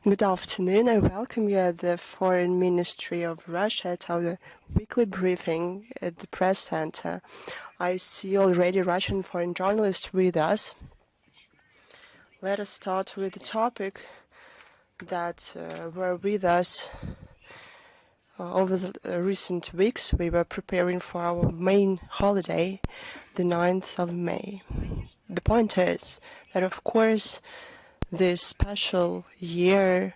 Good afternoon. I welcome you at the Foreign Ministry of Russia at our weekly briefing at the press center. I see already Russian foreign journalists with us. Let us start with the topic that were with us over the recent weeks. We were preparing for our main holiday, the 9th of May. The point is that, of course, this special year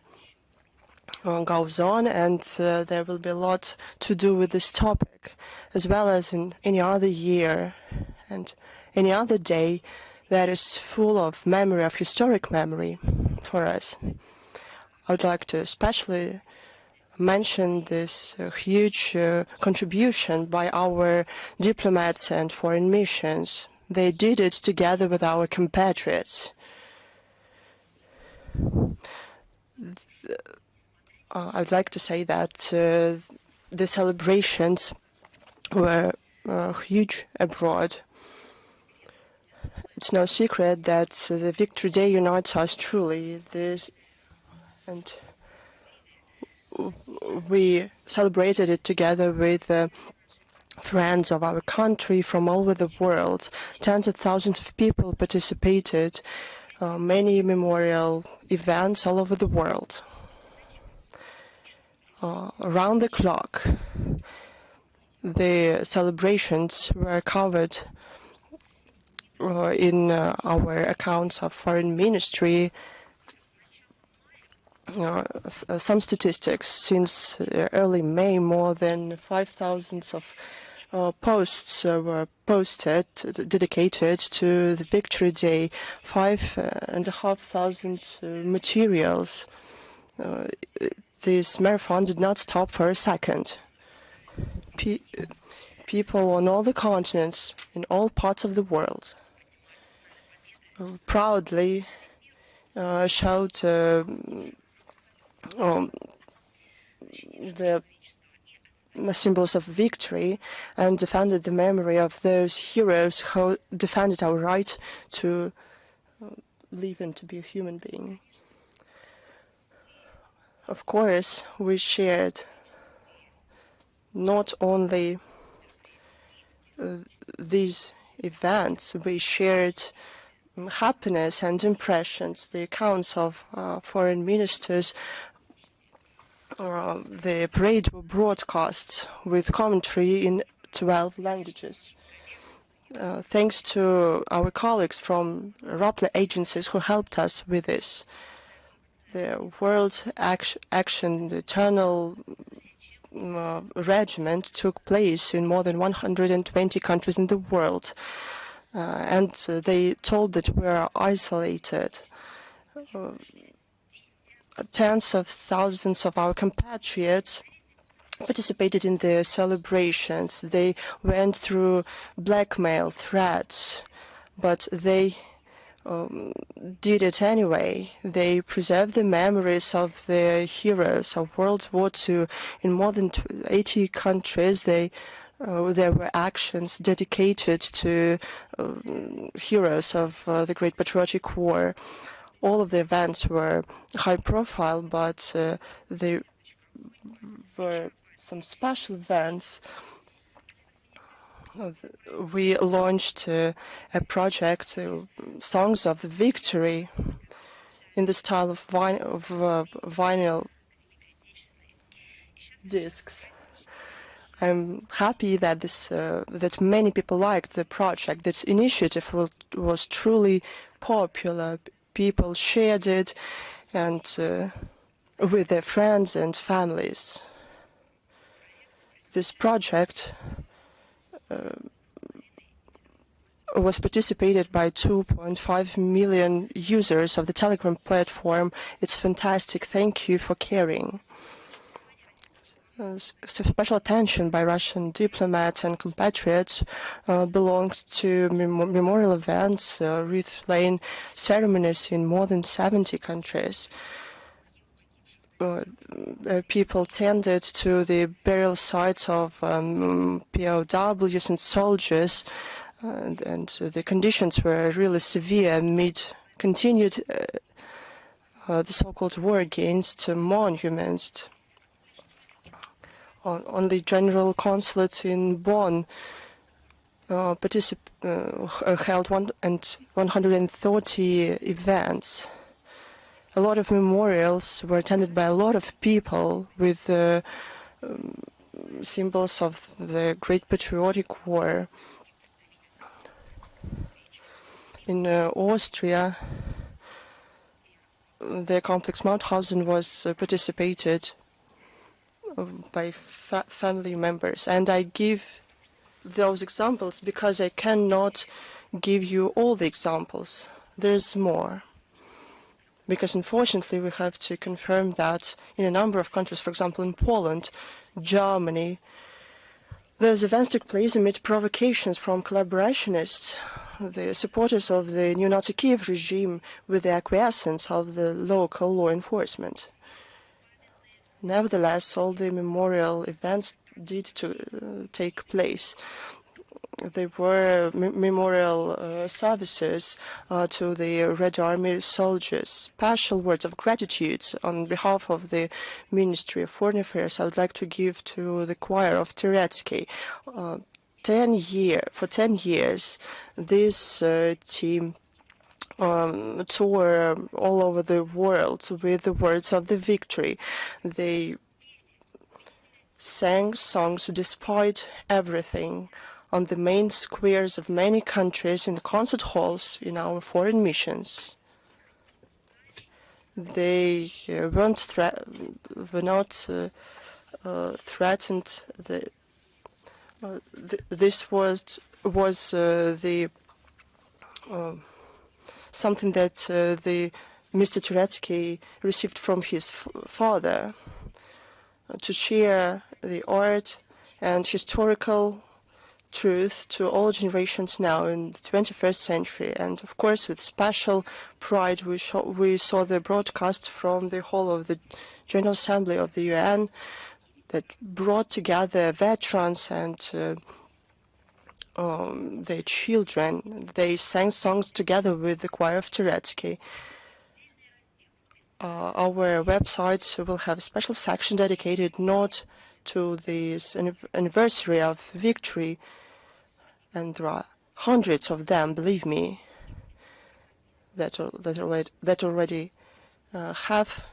goes on, and there will be a lot to do with this topic, as well as in any other year and any other day that is full of memory, of historic memory for us. I would like to especially mention this huge contribution by our diplomats and foreign missions. They did it together with our compatriots. I'd like to say that the celebrations were huge abroad. It's no secret that the Victory Day unites us truly. And we celebrated it together with friends of our country from all over the world. Tens of thousands of people participated, many memorial events all over the world. Around the clock, the celebrations were covered in our accounts of foreign ministry. Some statistics: since early May, more than 5,000 of posts were posted dedicated to the Victory Day, 5,500 materials. This marathon did not stop for a second. People on all the continents, in all parts of the world, proudly showed the symbols of victory and defended the memory of those heroes who defended our right to live and to be a human being. Of course, we shared not only these events, we shared happiness and impressions, the accounts of foreign ministers. The parade were broadcast with commentary in 12 languages. Thanks to our colleagues from Rappler agencies who helped us with this. The World Action, the Eternal Regiment, took place in more than 120 countries in the world. And they told that we are isolated. Tens of thousands of our compatriots participated in the celebrations. They went through blackmail, threats, but they did it anyway. They preserved the memories of the heroes of World War II. In more than 80 countries, there were actions dedicated to heroes of the Great Patriotic War. All of the events were high profile, but there were some special events. We launched a project, Songs of the Victory, in the style of vinyl discs. I'm happy that that many people liked the project. This initiative was truly popular. People shared it and with their friends and families. This project was participated by 2.5 million users of the Telegram platform. It's fantastic. Thank you for caring. Special attention by Russian diplomats and compatriots belongs to memorial events, wreath-laying ceremonies in more than 70 countries. People tended to the burial sites of POWs and soldiers, and the conditions were really severe amid continued the so-called war against monuments. On the General Consulate in Bonn, held 130 events. A lot of memorials were attended by a lot of people with symbols of the Great Patriotic War. In Austria, the complex Mauthausen was participated by family members, and I give those examples because I cannot give you all the examples. There's more. Because unfortunately we have to confirm that in a number of countries, for example in Poland, Germany, those events took place amid provocations from collaborationists, the supporters of the neo-Nazi Kiev regime, with the acquiescence of the local law enforcement. Nevertheless, all the memorial events did take place. There were memorial services to the Red Army soldiers. Special words of gratitude on behalf of the Ministry of Foreign Affairs I would like to give to the choir of Teretsky. For 10 years, this team tour all over the world with the words of the victory. They sang songs despite everything on the main squares of many countries, in the concert halls, in our foreign missions. They were not threatened. This was something that the Mr. Turetsky received from his father, to share the art and historical truth to all generations now in the 21st century. And of course, with special pride, we saw the broadcast from the hall of the General Assembly of the UN that brought together veterans and their children. They sang songs together with the choir of Turetsky. Our website will have a special section dedicated not to this anniversary of victory, and there are hundreds of them, believe me, that already have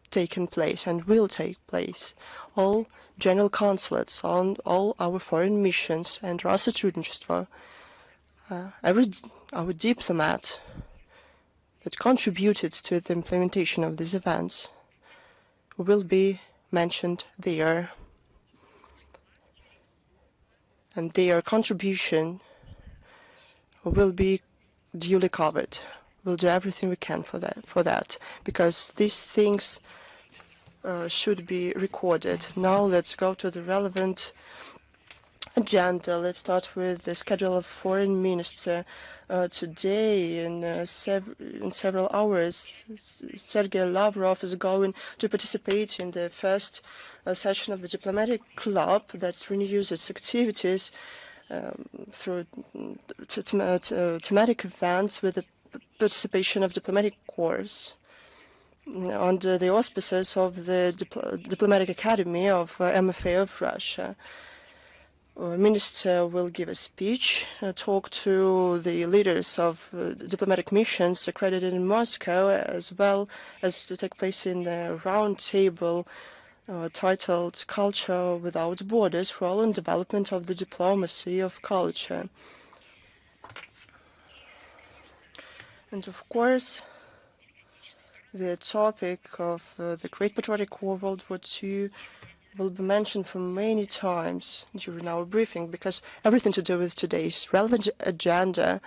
taken place and will take place. All general consulates on all our foreign missions and Rassatrudenchestvo, our diplomat that contributed to the implementation of these events will be mentioned there, and their contribution will be duly covered. We'll do everything we can for that, because these things should be recorded. Now let's go to the relevant agenda. Let's start with the schedule of Foreign Minister. Today, in several hours, Sergei Lavrov is going to participate in the first session of the diplomatic club that renews its activities through thematic events with the participation of diplomatic corps under the auspices of the Diplomatic Academy of MFA of Russia. Minister will give a speech, talk to the leaders of diplomatic missions accredited in Moscow, as well as to take place in the round table titled Culture Without Borders, Role and Development of the Diplomacy of Culture. And of course, the topic of the Great Patriotic War, World War II, will be mentioned for many times during our briefing, because everything to do with today's relevant agenda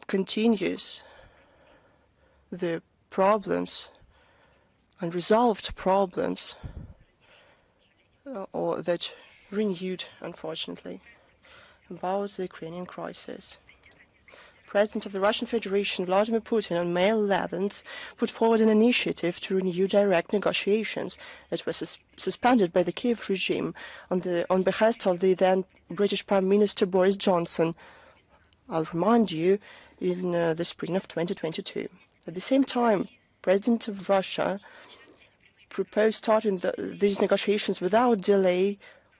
continues the problems, unresolved problems, or that renewed, unfortunately, about the Ukrainian crisis. President of the Russian Federation, Vladimir Putin, on May 11th, put forward an initiative to renew direct negotiations that were suspended by the Kiev regime on behest of the then British Prime Minister Boris Johnson. I'll remind you, in the spring of 2022. At the same time, President of Russia proposed starting these negotiations without delay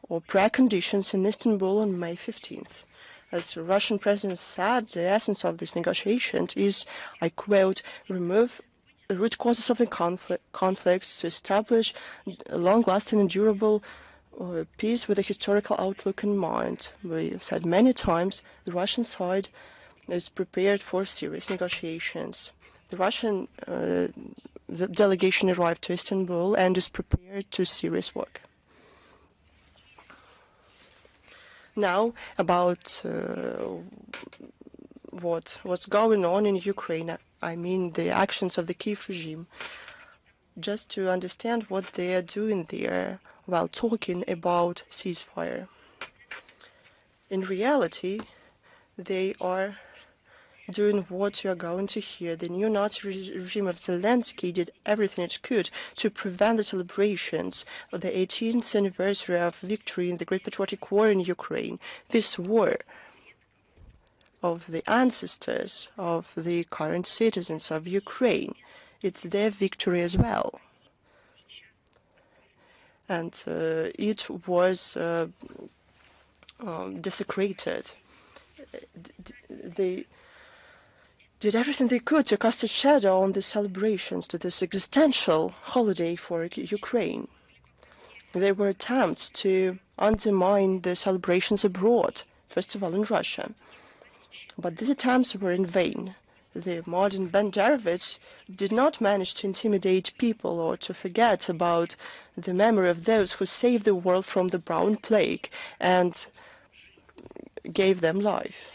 or preconditions in Istanbul on May 15th. As the Russian president said, the essence of this negotiation is, I quote, remove the root causes of the conflicts to establish a long-lasting and durable peace with a historical outlook in mind. We said many times the Russian side is prepared for serious negotiations. The Russian the delegation arrived to Istanbul and is prepared to serious work. Now, about what's going on in Ukraine, I mean the actions of the Kiev regime, just to understand what they are doing there while talking about ceasefire. In reality, they are doing what you are going to hear. The neo-Nazi regime of Zelensky did everything it could to prevent the celebrations of the 18th anniversary of victory in the Great Patriotic War in Ukraine. This war of the ancestors of the current citizens of Ukraine, it's their victory as well. And it was desecrated. They did everything they could to cast a shadow on the celebrations, to this existential holiday for Ukraine. There were attempts to undermine the celebrations abroad, first of all in Russia. But these attempts were in vain. The modern Banderovich did not manage to intimidate people or to forget about the memory of those who saved the world from the brown plague and gave them life.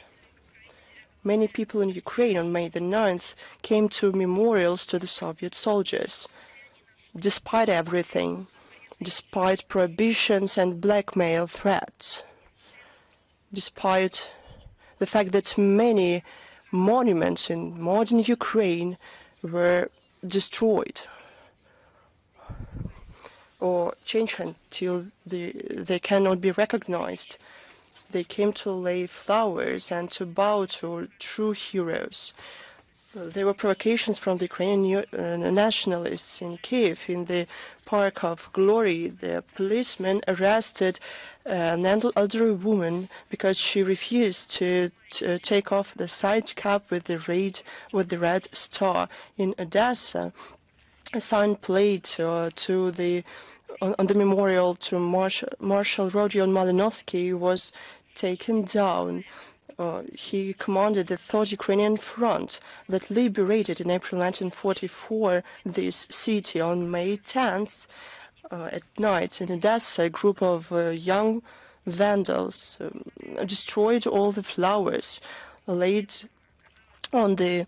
Many people in Ukraine on May the 9th came to memorials to the Soviet soldiers. Despite everything, despite prohibitions and blackmail threats, despite the fact that many monuments in modern Ukraine were destroyed or changed until they cannot be recognized. They came to lay flowers and to bow to true heroes. There were provocations from the Ukrainian nationalists in Kiev. In the Park of Glory, the policemen arrested an elderly woman because she refused to take off the side cap with the red star. In Odessa, a sign plate on the memorial to Marshal Rodion Malinovsky was taken down. He commanded the Third Ukrainian Front that liberated in April 1944 this city. On May 10th at night in Odessa, a group of young vandals destroyed all the flowers laid on the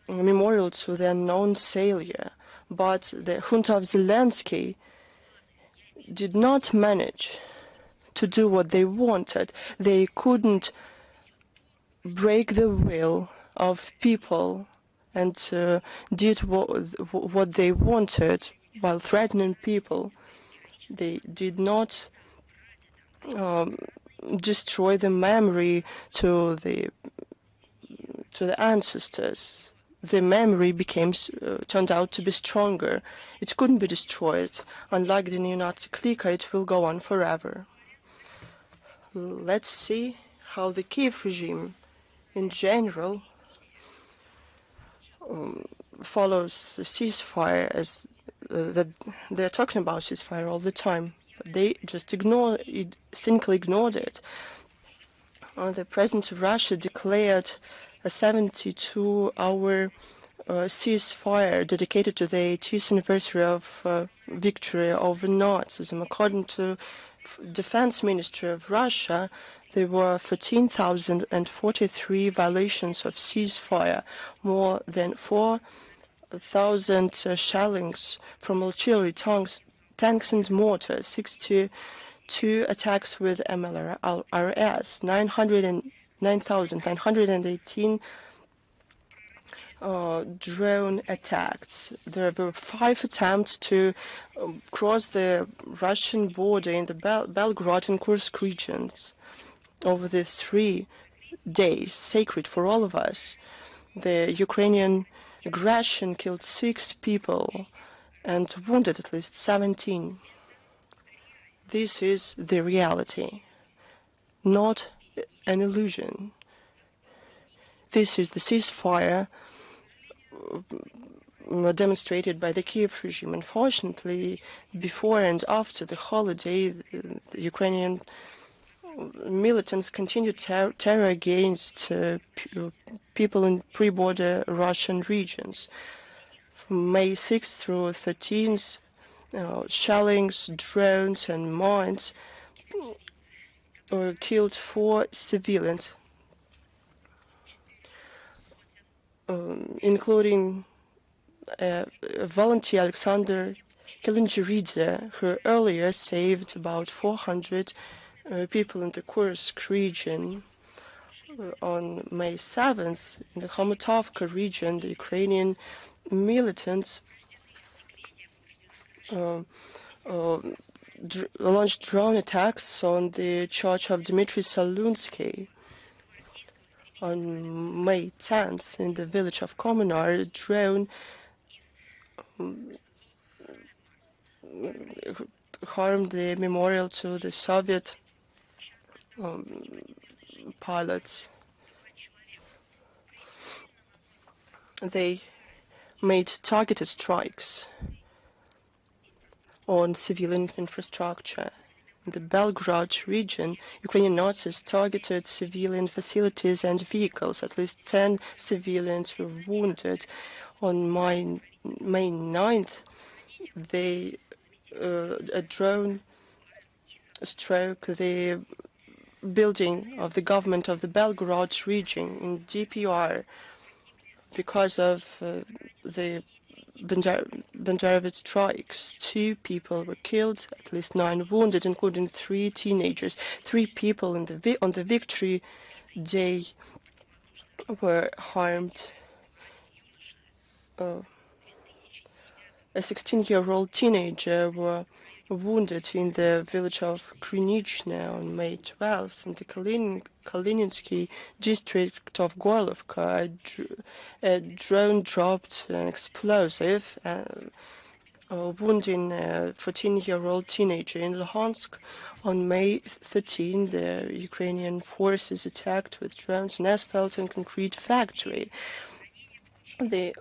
memorial to the unknown sailor. But the junta of Zelensky did not manage to do what they wanted. They couldn't break the will of people and did what they wanted while threatening people. They did not destroy the memory to the ancestors. The memory turned out to be stronger. It couldn't be destroyed. Unlike the neo-Nazi clique, it will go on forever. Let's see how the Kiev regime in general follows the ceasefire, as that they're talking about ceasefire all the time, but they just cynically ignored it. The president of Russia declared a 72-hour ceasefire dedicated to the 80th anniversary of victory over Nazism. According to Defense Ministry of Russia, there were 14,043 violations of ceasefire, more than 4,000 shellings from artillery, tanks and mortars, 62 attacks with MLRS, 9,918 drone attacks. There were 5 attempts to cross the Russian border in the Belgorod and Kursk regions. Over the 3 day, sacred for all of us. The Ukrainian aggression killed 6 people and wounded at least 17. This is the reality, not an illusion. This is the ceasefire demonstrated by the Kiev regime. Unfortunately, before and after the holiday, the Ukrainian militants continued terror against people in pre-border Russian regions. From May 6th through 13th, shellings, drones and mines killed 4 civilians, including volunteer Alexander Kelingeridze, who earlier saved about 400 people in the Kursk region. On May 7th, in the Khomatovka region, the Ukrainian militants launched drone attacks on the church of Dmitry Salunsky. On May 10th, in the village of Komunar, a drone harmed the memorial to the Soviet pilots. They made targeted strikes on civilian infrastructure. In the Belgrade region, Ukrainian Nazis targeted civilian facilities and vehicles. At least 10 civilians were wounded. On May 9th, a drone struck the building of the government of the Belgrade region in DPR. Because of the Banderovich strikes, 2 people were killed, at least 9 wounded, including 3 teenagers. 3 people on the Victory Day were harmed. A 16-year-old teenager were wounded in the village of Krynichne on May 12th. In the Kalininsky district of Gorlovka, a drone dropped an explosive, wounding a 14-year-old teenager. In Luhansk, on May 13, the Ukrainian forces attacked with drones an asphalt and concrete factory. They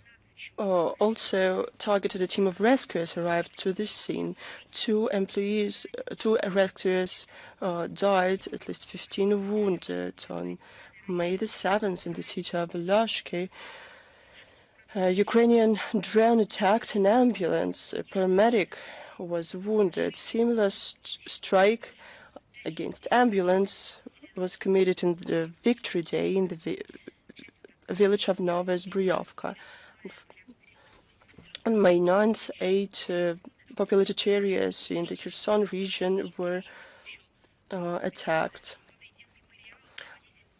also targeted a team of rescuers arrived to the scene. 2 rescuers died, at least 15 wounded. On May the 7th, in the city of Lashki, a Ukrainian drone attacked an ambulance. A paramedic was wounded. Similar strike against ambulance was committed in the Victory Day in the village of Nova Zbryovka. On May 9th, 8 populated areas in the Kherson region were attacked.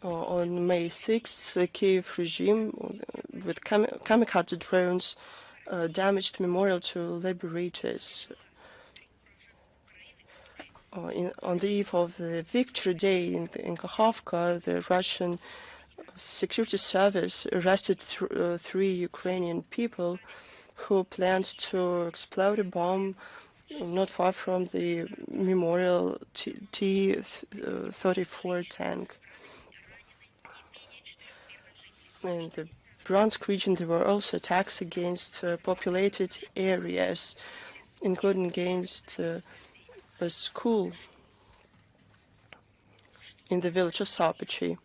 On May 6th, the Kiev regime, with kamikaze drones, damaged memorial to liberators. On the eve of the Victory Day in Kakhovka, the Russian security service arrested 3 Ukrainian people who planned to explode a bomb not far from the memorial T-34 tank. In the Bryansk region, there were also attacks against populated areas, including against a school in the village of Sarpichi.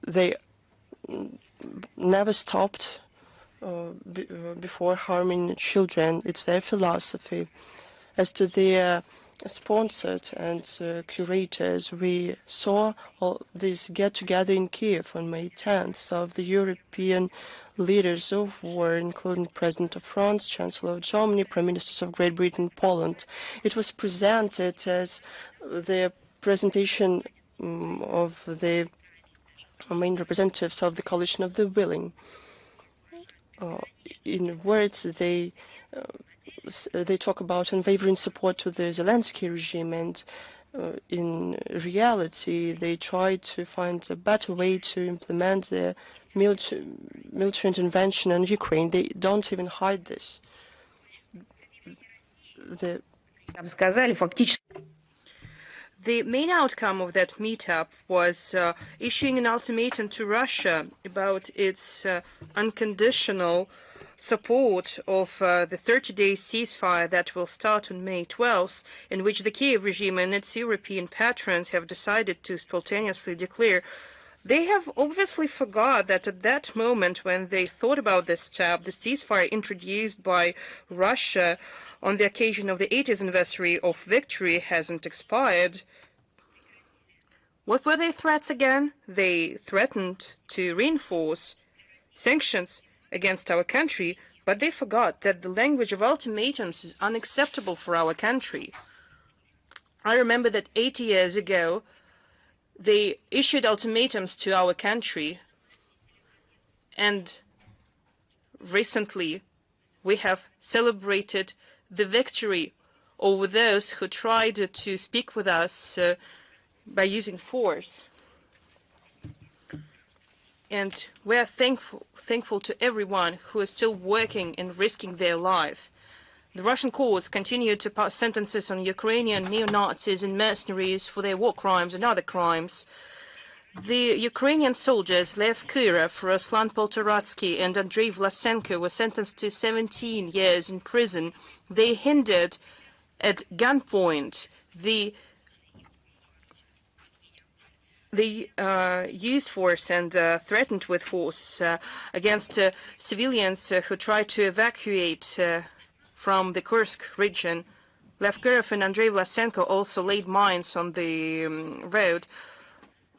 They never stopped before harming children. It's their philosophy. As to their sponsored and curators, we saw all this get together in Kiev on May 10th of the European leaders of war, including President of France, Chancellor of Germany, Prime Ministers of Great Britain, Poland. It was presented as the presentation of the main representatives of the coalition of the willing. In words, they talk about unwavering support to the Zelensky regime and in reality, they try to find a better way to implement the military intervention in Ukraine. They don't even hide this. The main outcome of that meetup was issuing an ultimatum to Russia about its unconditional support of the 30-day ceasefire that will start on May 12th, in which the Kiev regime and its European patrons have decided to spontaneously declare. They have obviously forgot that at that moment when they thought about this step, the ceasefire introduced by Russia on the occasion of the 80th anniversary of victory hasn't expired. What were their threats again? They threatened to reinforce sanctions against our country, but they forgot that the language of ultimatums is unacceptable for our country. I remember that 80 years ago, they issued ultimatums to our country, and recently we have celebrated the victory over those who tried to speak with us by using force. And we are thankful to everyone who is still working and risking their life. The Russian courts continue to pass sentences on Ukrainian neo-Nazis and mercenaries for their war crimes and other crimes. The Ukrainian soldiers Lev Kirov, Ruslan Poltoratsky, and Andrei Vlasenko were sentenced to 17 years in prison. They hindered at gunpoint the used force and threatened with force against civilians who tried to evacuate from the Kursk region. Lev Kirov and Andrei Vlasenko also laid mines on the road.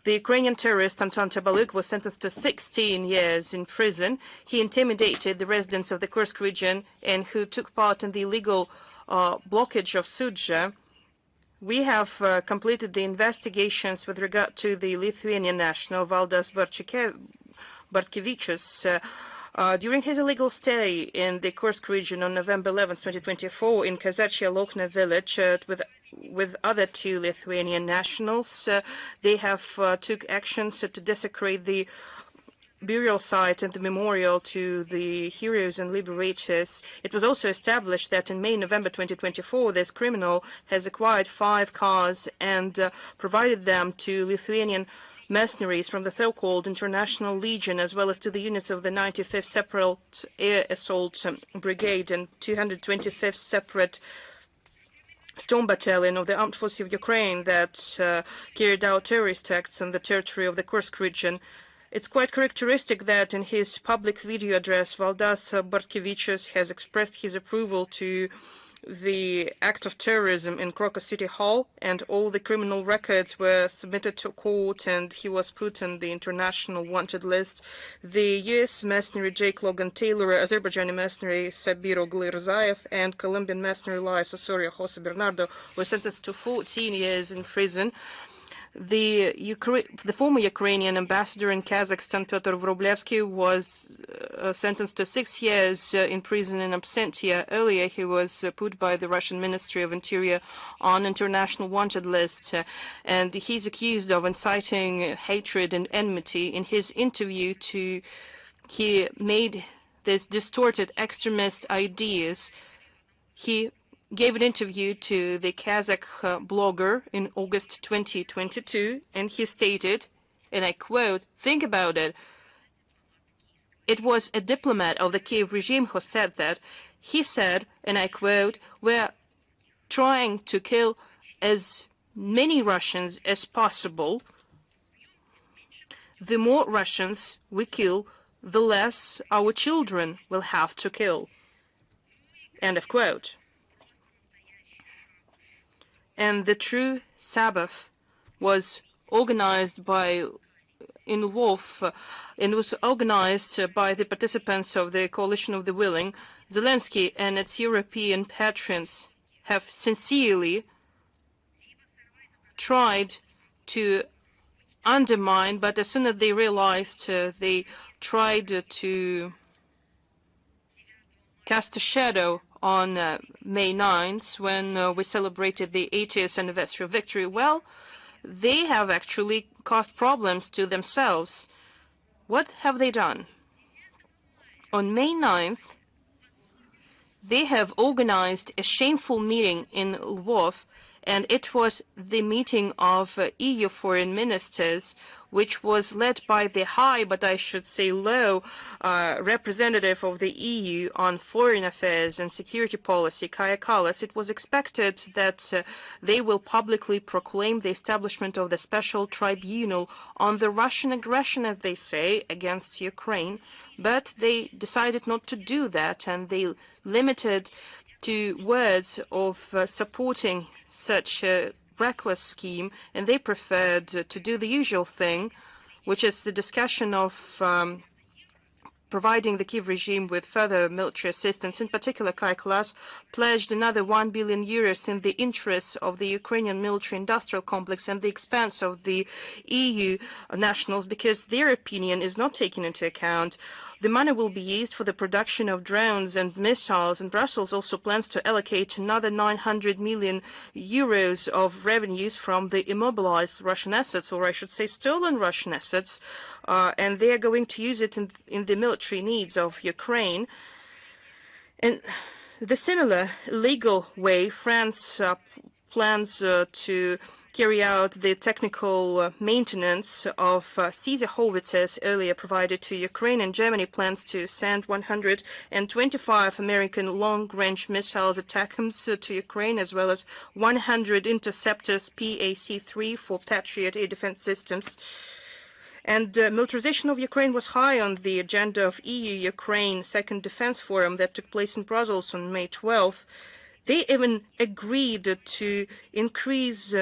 The Ukrainian terrorist Anton Tabaluk was sentenced to 16 years in prison. He intimidated the residents of the Kursk region and who took part in the illegal blockage of Sudzha. We have completed the investigations with regard to the Lithuanian national Valdas Bartkevičius. During his illegal stay in the Kursk region on November 11, 2024, in Kazachia Lokna village with other two Lithuanian nationals, they have took actions to desecrate the burial site and the memorial to the heroes and liberators. It was also established that in November 2024, this criminal has acquired 5 cars and provided them to Lithuanian mercenaries from the so-called International Legion, as well as to the units of the 95th Separate Air Assault Brigade and 225th Separate Storm Battalion of the Armed Forces of Ukraine that carried out terrorist acts on the territory of the Kursk region. It's quite characteristic that in his public video address, Valdas Bartkevičius has expressed his approval to the act of terrorism in Crocus City Hall, and all the criminal records were submitted to court, and he was put on the international wanted list. The U.S. mercenary Jake Logan Taylor, Azerbaijani mercenary Sabir Oglir-Zaev, and Colombian mercenary Elias Osorio Jose Bernardo were sentenced to 14 years in prison. The former Ukrainian ambassador in Kazakhstan, Pyotr Vrublevsky, was sentenced to 6 years in prison in absentia. Earlier, he was put by the Russian Ministry of Interior on international wanted list, and he's accused of inciting hatred and enmity. In his interview, he made these distorted extremist ideas. He gave an interview to the Kazakh blogger in August 2022, and he stated, and I quote, "Think about it. It was a diplomat of the Kiev regime who said that. He said, and I quote, we're trying to kill as many Russians as possible. The more Russians we kill, the less our children will have to kill." End of quote. And the true Sabbath was organized in Lvov, and was organized by the participants of the Coalition of the Willing. Zelensky and its European patrons have sincerely tried to undermine, but as soon as they realized, they tried to cast a shadow on May 9th, when we celebrated the 80th anniversary of victory. Well, they have actually caused problems to themselves. What have they done? On May 9th, they have organized a shameful meeting in Lvov, and it was the meeting of EU foreign ministers, which was led by the high, but I should say low, representative of the EU on foreign affairs and security policy, Kaja Kallas. It was expected that they will publicly proclaim the establishment of the special tribunal on the Russian aggression, as they say, against Ukraine. But they decided not to do that, and they limited to words of supporting such a reckless scheme, and they preferred to do the usual thing, which is the discussion of providing the Kiev regime with further military assistance. In particular, Kaja Kallas pledged another 1 billion euros in the interests of the Ukrainian military-industrial complex and the expense of the EU nationals, because their opinion is not taken into account. The money will be used for the production of drones and missiles, and Brussels also plans to allocate another 900 million euros of revenues from the immobilized Russian assets, or I should say stolen Russian assets, and they are going to use it in the military needs of Ukraine. In the similar legal way, France plans to carry out the technical maintenance of Caesar howitzers earlier provided to Ukraine, and Germany plans to send 125 American long-range missiles ATACMS to Ukraine, as well as 100 interceptors PAC-3 for Patriot air defense systems. And militarization of Ukraine was high on the agenda of EU-Ukraine Second Defense Forum that took place in Brussels on May 12th. They even agreed to increase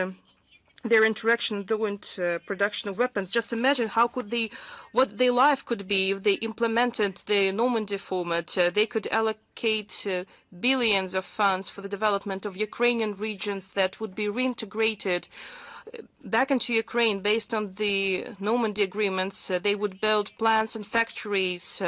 their interaction joint production of weapons. Just imagine what their life could be if they implemented the Normandy format. They could allocate billions of funds for the development of Ukrainian regions that would be reintegrated back into Ukraine based on the Normandy agreements. They would build plants and factories.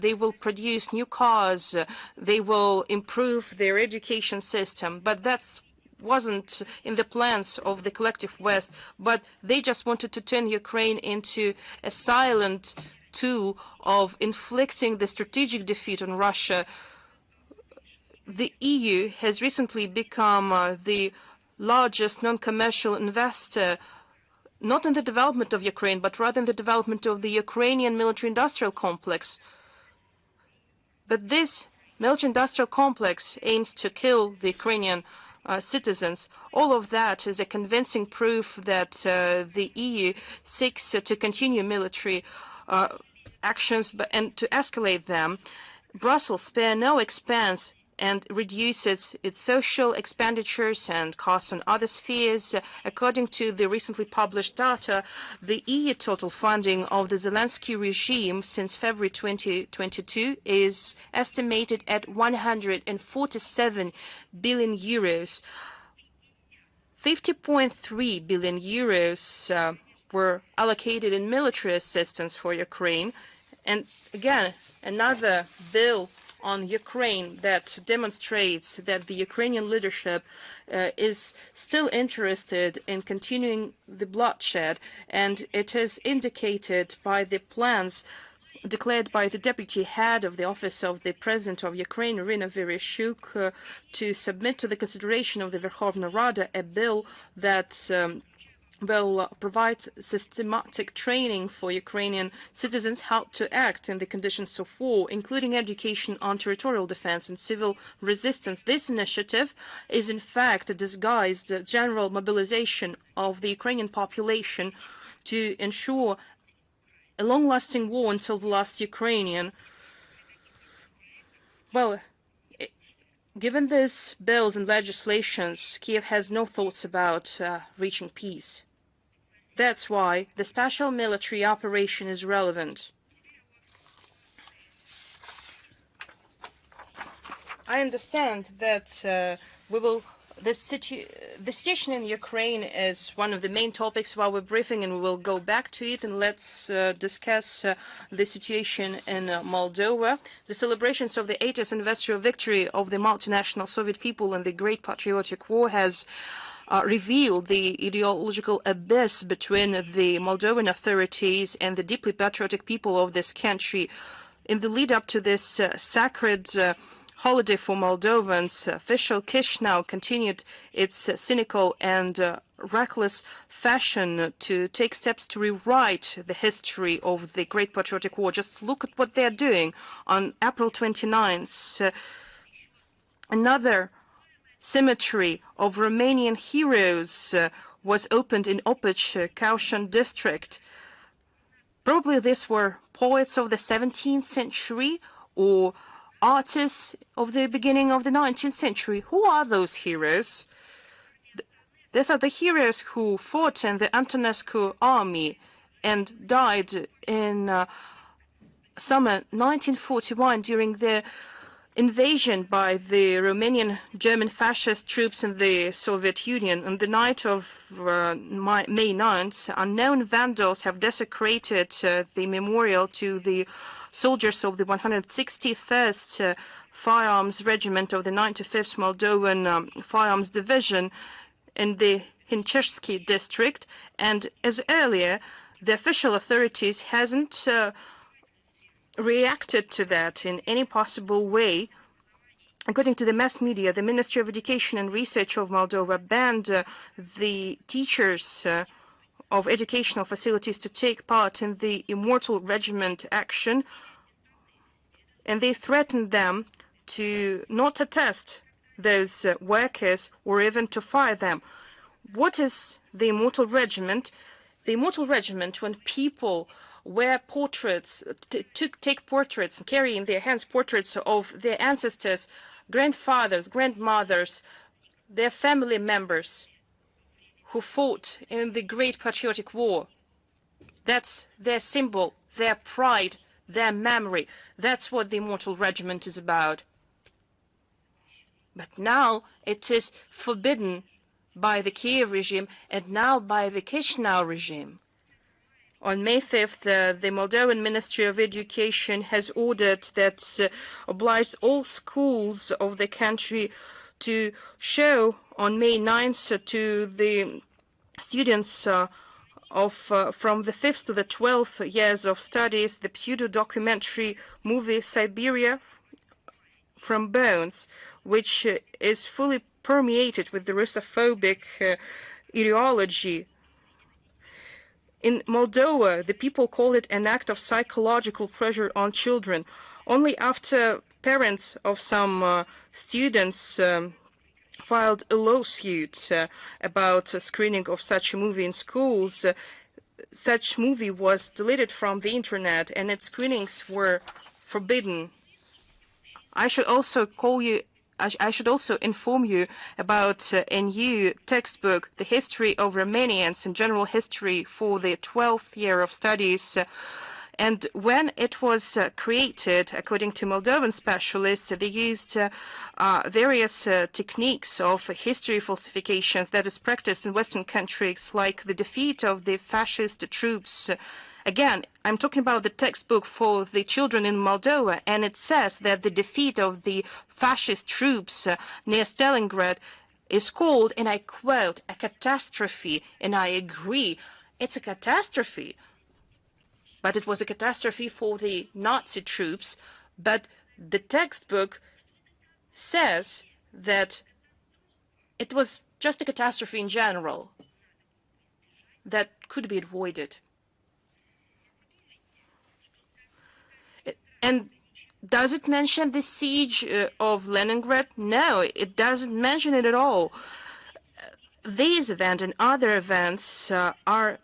They will produce new cars. They will improve their education system. But that's wasn't in the plans of the collective West, but they just wanted to turn Ukraine into a silent tool of inflicting the strategic defeat on Russia. The EU has recently become the largest non-commercial investor, not in the development of Ukraine, but rather in the development of the Ukrainian military-industrial complex. But this military-industrial complex aims to kill the Ukrainian citizens. All of that is a convincing proof that the EU seeks to continue military actions and to escalate them. Brussels spare no expense and reduces its social expenditures and costs on other spheres. According to the recently published data, the EU total funding of the Zelensky regime since February 2022 is estimated at 147 billion euros. 50.3 billion euros were allocated in military assistance for Ukraine. And again, another bill on Ukraine that demonstrates that the Ukrainian leadership is still interested in continuing the bloodshed, and it is indicated by the plans declared by the deputy head of the office of the President of Ukraine, Irina Vereshchuk, to submit to the consideration of the Verkhovna Rada a bill that will provide systematic training for Ukrainian citizens how to act in the conditions of war, including education on territorial defense and civil resistance. This initiative is in fact a disguised general mobilization of the Ukrainian population to ensure a long-lasting war until the last Ukrainian. Well, given these bills and legislations, Kiev has no thoughts about reaching peace. That's why the special military operation is relevant. I understand that we will The situation in Ukraine is one of the main topics of our briefing, and we will go back to it, and let's discuss the situation in Moldova. The celebrations of the 80th anniversary of victory of the multinational Soviet people in the Great Patriotic War has revealed the ideological abyss between the Moldovan authorities and the deeply patriotic people of this country. In the lead up to this sacred holiday for Moldovans, official Chisinau continued its cynical and reckless fashion to take steps to rewrite the history of the Great Patriotic War. Just look at what they're doing. On April 29th, another cemetery of Romanian heroes was opened in Opich, Kaushan district. Probably these were poets of the 17th century or artists of the beginning of the 19th century. Who are those heroes? These are the heroes who fought in the Antonescu army and died in summer 1941 during the invasion by the Romanian German fascist troops in the Soviet Union. On the night of May 9th, unknown vandals have desecrated the memorial to the soldiers of the 161st Firearms Regiment of the 95th Moldovan Firearms Division in the Hinchevsky district. And as earlier, the official authorities hasn't reacted to that in any possible way. According to the mass media, the Ministry of Education and Research of Moldova banned the teachers of educational facilities to take part in the Immortal Regiment action, and they threatened them to not attest those workers or even to fire them. What is the Immortal Regiment? The Immortal Regiment, when people wear portraits, take portraits, and carry in their hands portraits of their ancestors, grandfathers, grandmothers, their family members who fought in the Great Patriotic War. That's their symbol, their pride, their memory. That's what the Immortal Regiment is about. But now it is forbidden by the Kiev regime and now by the Chisinau regime. On May 5th, the Moldovan Ministry of Education has ordered that obliged all schools of the country to show on May 9th to the students from the 5th to the 12th years of studies the pseudo-documentary movie Siberia from Bones, which is fully permeated with the Russophobic ideology. In Moldova, the people call it an act of psychological pressure on children. Only after parents of some students filed a lawsuit about screening of such a movie in schools, such movie was deleted from the internet and its screenings were forbidden. I should also inform you about a new textbook, The History of Romanians and General History for the 12th year of studies. And when it was created, according to Moldovan specialists, they used various techniques of history falsifications that is practiced in Western countries, like the defeat of the fascist troops. Again, I'm talking about the textbook for the children in Moldova, and it says that the defeat of the fascist troops near Stalingrad is called, and I quote, a catastrophe. And I agree, it's a catastrophe. But it was a catastrophe for the Nazi troops. But the textbook says that it was just a catastrophe in general that could be avoided. And does it mention the siege of Leningrad? No, it doesn't mention it at all. These events and other events are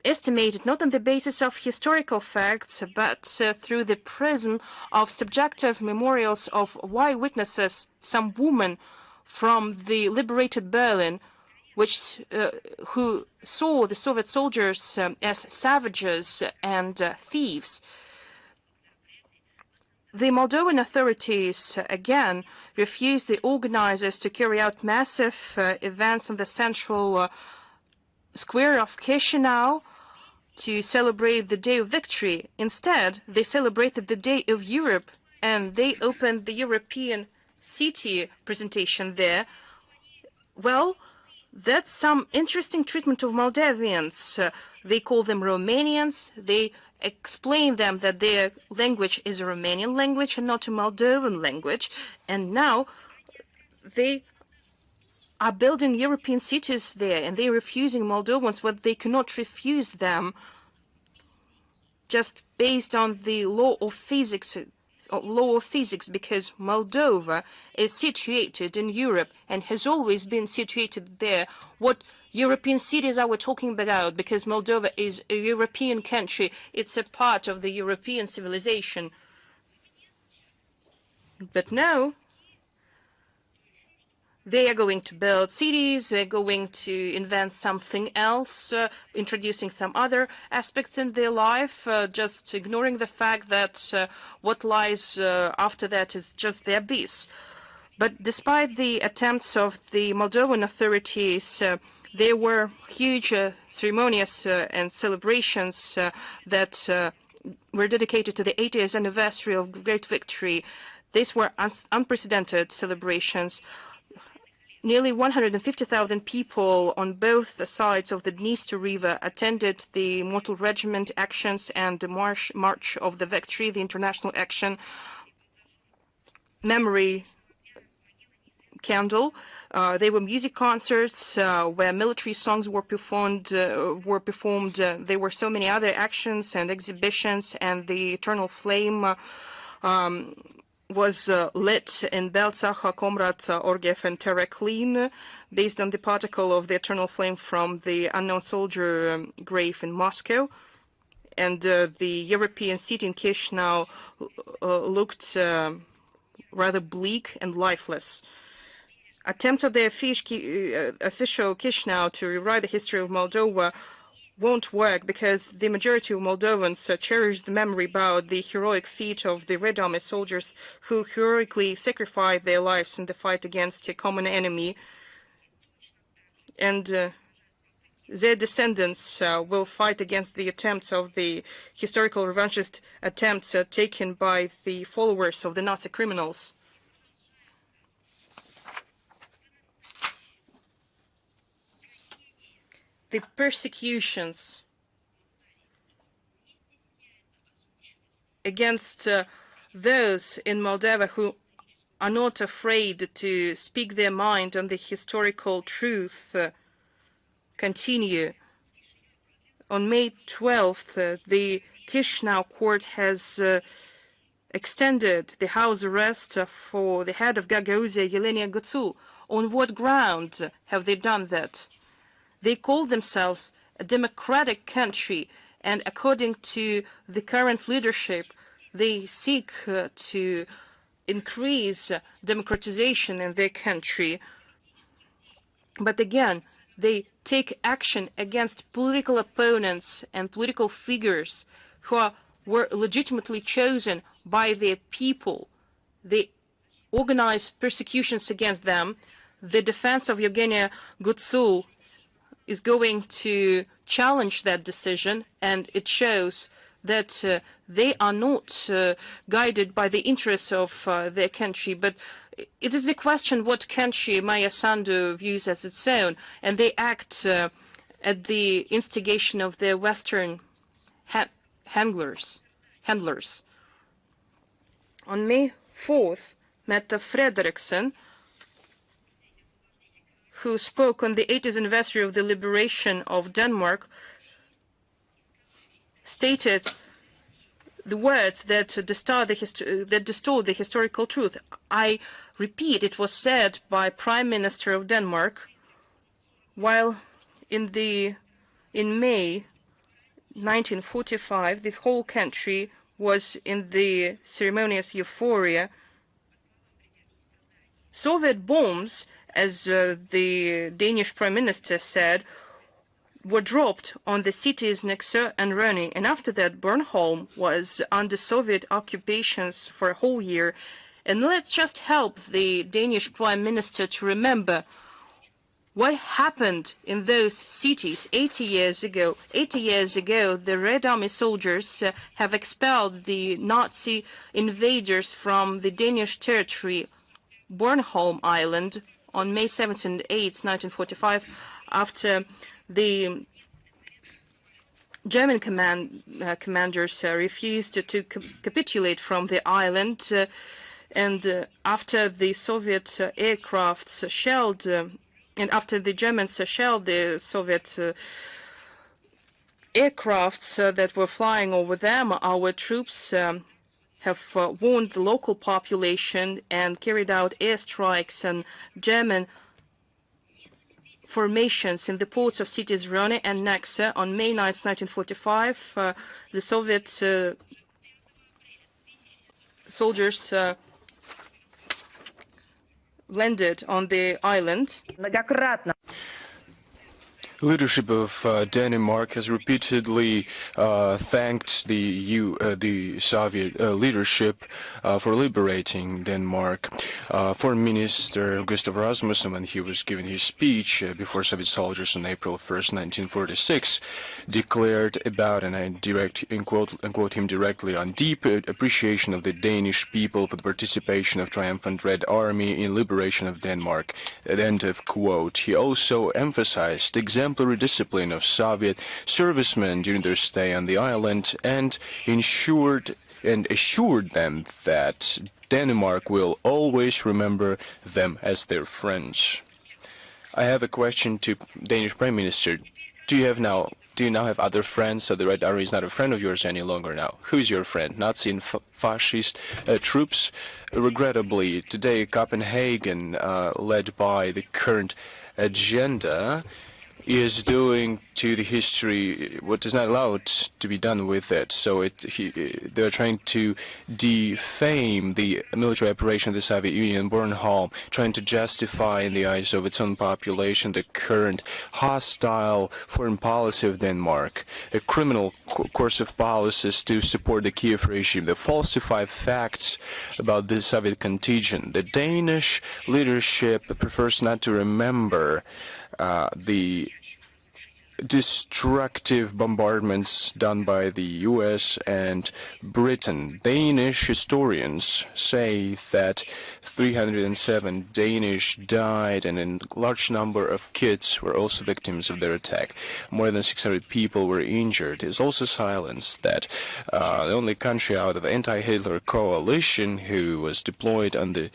estimated not on the basis of historical facts, but through the prism of subjective memorials of eyewitnesses, some woman from the liberated Berlin, who saw the Soviet soldiers as savages and thieves. The Moldovan authorities again refused the organizers to carry out massive events in the central square of Chisinau to celebrate the Day of Victory. Instead, they celebrated the Day of Europe, and they opened the European city presentation there. Well, that's some interesting treatment of Moldavians. They call them Romanians. They explain them that their language is a Romanian language and not a Moldovan language. And now they are building European cities there, and they're refusing Moldovans, but they cannot refuse them just based on the law of physics, because Moldova is situated in Europe and has always been situated there. What European cities are we talking about? Because Moldova is a European country. It's a part of the European civilization. But no, they are going to build cities, they're going to invent something else, introducing some other aspects in their life, just ignoring the fact that what lies after that is just the abyss. But despite the attempts of the Moldovan authorities, there were huge ceremonies and celebrations that were dedicated to the 80th anniversary of Great Victory. These were unprecedented celebrations. Nearly 150,000 people on both sides of the Dniester River attended the Mortal Regiment actions and the March of the Victory, the international action memory candle. There were music concerts where military songs were performed. There were so many other actions and exhibitions, and the Eternal Flame was lit in Beltsacha, Komrat, Orgev, and Tereklin, based on the particle of the Eternal Flame from the unknown soldier grave in Moscow. And the European city in Chisinau looked rather bleak and lifeless. Attempts of the official Chisinau to rewrite the history of Moldova won't work, because the majority of Moldovans cherish the memory about the heroic feat of the Red Army soldiers who heroically sacrificed their lives in the fight against a common enemy. And their descendants will fight against the attempts of the historical revanchist attempts taken by the followers of the Nazi criminals. The persecutions against those in Moldova who are not afraid to speak their mind on the historical truth continue. On May 12th, the Chisinau court has extended the house arrest for the head of Gagauzia, Yelena Gutsul. On what ground have they done that? They call themselves a democratic country, and according to the current leadership, they seek to increase democratization in their country. But again, they take action against political opponents and political figures who were legitimately chosen by their people. They organize persecutions against them. The defense of Yevgenia Gutsul is going to challenge that decision, and it shows that they are not guided by the interests of their country, but it is a question what country Maia Sandu views as its own, and they act at the instigation of their Western handlers. On May 4th, Mette Frederiksen, who spoke on the 80th anniversary of the liberation of Denmark, stated the words that distort the historical truth. I repeat, it was said by Prime Minister of Denmark, while in May 1945, the whole country was in the ceremonious euphoria. Soviet bombs, as the Danish Prime Minister said, were dropped on the cities Nicosia and Reni, and after that Bornholm was under Soviet occupations for a whole year. And let's just help the Danish Prime Minister to remember what happened in those cities 80 years ago. 80 years ago, the Red Army soldiers have expelled the Nazi invaders from the Danish territory, Bornholm Island, on May 7th and 8th, 1945, after the German commanders refused to capitulate from the island, and after the Soviet aircrafts shelled, and after the Germans shelled the Soviet aircrafts that were flying over them, our troops have warned the local population and carried out airstrikes and German formations in the ports of cities Roni and Nicosia. On May 9, 1945, the Soviet soldiers landed on the island. Leadership of Denmark has repeatedly thanked the Soviet leadership for liberating Denmark. Foreign Minister Gustav Rasmussen, when he was giving his speech before Soviet soldiers on April 1st, 1946, declared about, and I quote him directly, on deep appreciation of the Danish people for the participation of triumphant Red Army in liberation of Denmark. End of quote. He also emphasized exemplary discipline of Soviet servicemen during their stay on the island and assured them that Denmark will always remember them as their friends. I have a question to Danish Prime Minister. Do you now have other friends? So the Red Army is not a friend of yours any longer now. Who's your friend? Nazi and fascist troops? Regrettably, today Copenhagen, led by the current agenda, is doing to the history what is not allowed to be done with it. So they're trying to defame the military operation of the Soviet Union, Bornholm, trying to justify in the eyes of its own population the current hostile foreign policy of Denmark, a criminal course of policies to support the Kiev regime, the falsified facts about the Soviet contingent. The Danish leadership prefers not to remember the destructive bombardments done by the US and Britain. Danish historians say that 307 Danish died and a large number of kids were also victims of their attack. More than 600 people were injured. It's also silenced that the only country out of anti-Hitler coalition who was deployed on the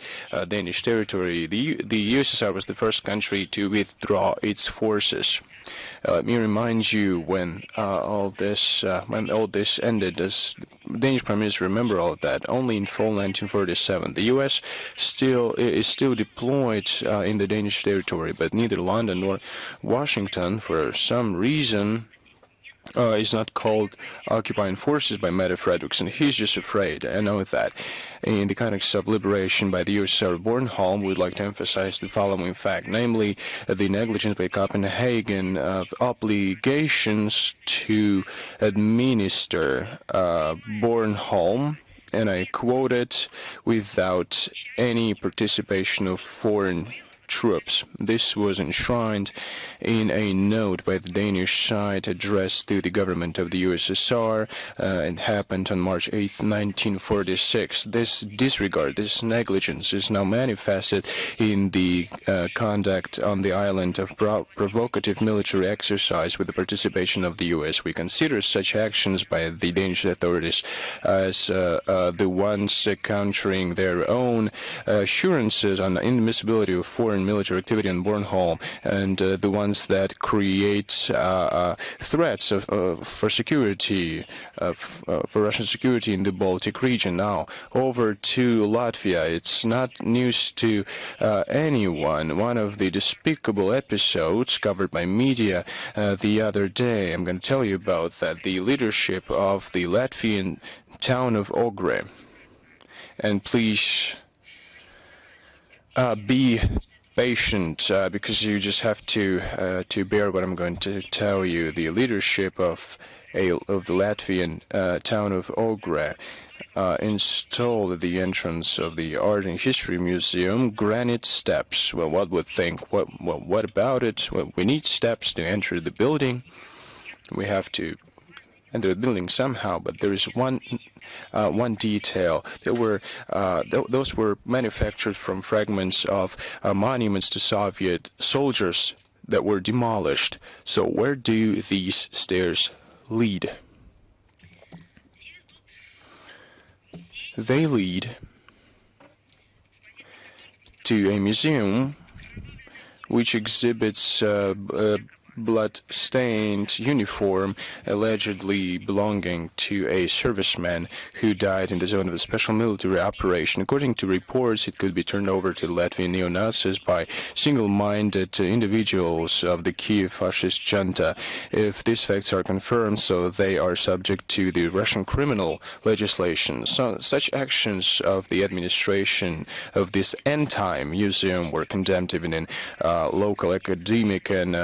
Danish territory, the USSR was the first country to withdraw its forces. Let me remind you when all this ended, as Danish Prime Minister, remember all of that. Only in fall 1947, the U.S. is still deployed in the Danish territory, but neither London nor Washington, for some reason, is not called occupying forces by Mette Frederiksen. He's just afraid. I know that. In the context of liberation by the USSR of Bornholm, we'd like to emphasize the following fact, namely the negligence by Copenhagen of obligations to administer Bornholm, and I quote it, without any participation of foreign troops. This was enshrined in a note by the Danish side addressed to the government of the USSR and happened on March 8, 1946. This disregard, this negligence is now manifested in the conduct on the island of provocative military exercise with the participation of the US. We consider such actions by the Danish authorities as the ones countering their own assurances on the inadmissibility of foreign military activity on Bornholm, and the ones that create threats for security, for Russian security in the Baltic region. Now, over to Latvia. It's not news to anyone. One of the despicable episodes covered by media the other day, I'm going to tell you about that. The leadership of the Latvian town of Ogre. And please be patient because you just have to bear what I'm going to tell you. The leadership of the Latvian town of Ogre installed at the entrance of the Art and History Museum granite steps. Well, what would think? What about it? Well, we need steps to enter the building. We have to enter the building somehow, but there is one detail. Those were manufactured from fragments of monuments to Soviet soldiers that were demolished. So where do these stairs lead? They lead to a museum which exhibits blood-stained uniform allegedly belonging to a serviceman who died in the zone of a special military operation. According to reports, it could be turned over to the Latvian neo-Nazis by single-minded individuals of the Kiev fascist junta. If these facts are confirmed, so they are subject to the Russian criminal legislation. So, such actions of the administration of this anti-museum were condemned even in local academic and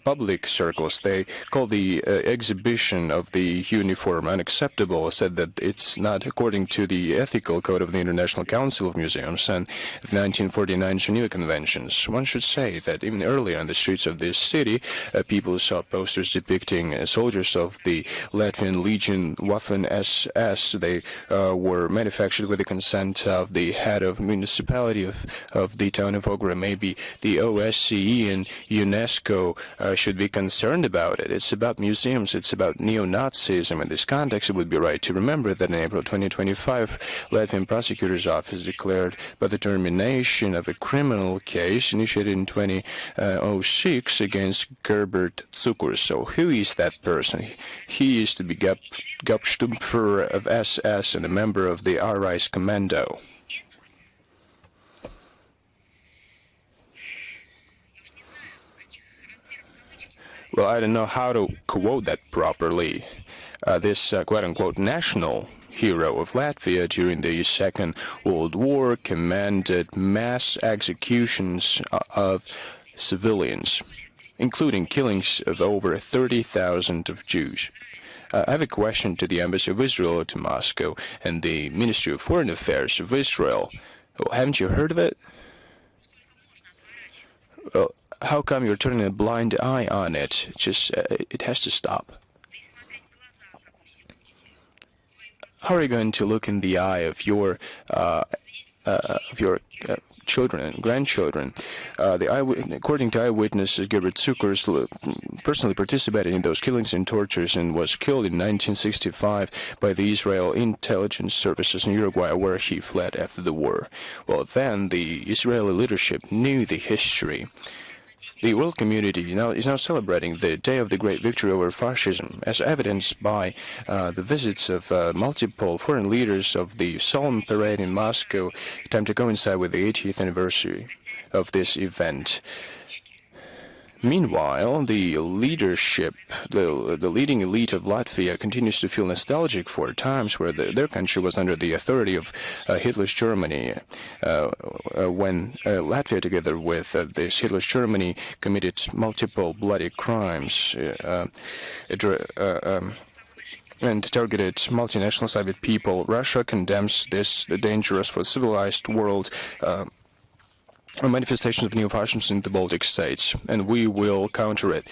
public circles. They call the exhibition of the uniform unacceptable, said that it's not according to the ethical code of the International Council of Museums and the 1949 Geneva Conventions. One should say that even earlier on the streets of this city, people saw posters depicting soldiers of the Latvian Legion Waffen-SS. They were manufactured with the consent of the head of municipality of the town of Ogre. Maybe the OSCE and UNESCO should be concerned about it. It's about museums, it's about neo-Nazism. In this context, it would be right to remember that in April 2025, Latvian prosecutor's office declared by the termination of a criminal case initiated in 2006 against Gerbert Cukurs. So who is that person? He used to be Gabsturmführer of SS and a member of the Arise Commando. Well, I don't know how to quote that properly. This quote-unquote national hero of Latvia during the Second World War commanded mass executions of civilians, including killings of over 30,000 of Jews. I have a question to the Embassy of Israel to Moscow and the Ministry of Foreign Affairs of Israel. Well, haven't you heard of it? Well, how come you're turning a blind eye on it? It has to stop. How are you going to look in the eye of your children and grandchildren? According to eyewitnesses, Gerbert Cukurs personally participated in those killings and tortures and was killed in 1965 by the Israel intelligence services in Uruguay, where he fled after the war. Well, then the Israeli leadership knew the history. The world community is now celebrating the day of the great victory over fascism, as evidenced by the visits of multiple foreign leaders of the solemn parade in Moscow, time to coincide with the 80th anniversary of this event. Meanwhile, the leadership, the leading elite of Latvia continues to feel nostalgic for times where their country was under the authority of Hitler's Germany, when Latvia, together with this Hitler's Germany, committed multiple bloody crimes and targeted multinational Soviet people. Russia condemns this dangerous for the civilized world manifestations of neo-fascism in the Baltic states, and we will counter it.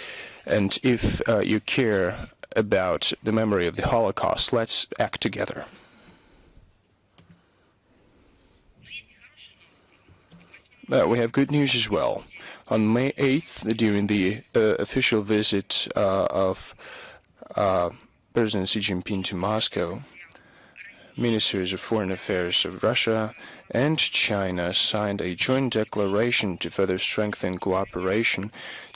And if you care about the memory of the Holocaust, let's act together. We have good news as well. On May 8th, during the official visit of President Xi Jinping to Moscow, Ministers of Foreign Affairs of Russia and China signed a joint declaration to further strengthen cooperation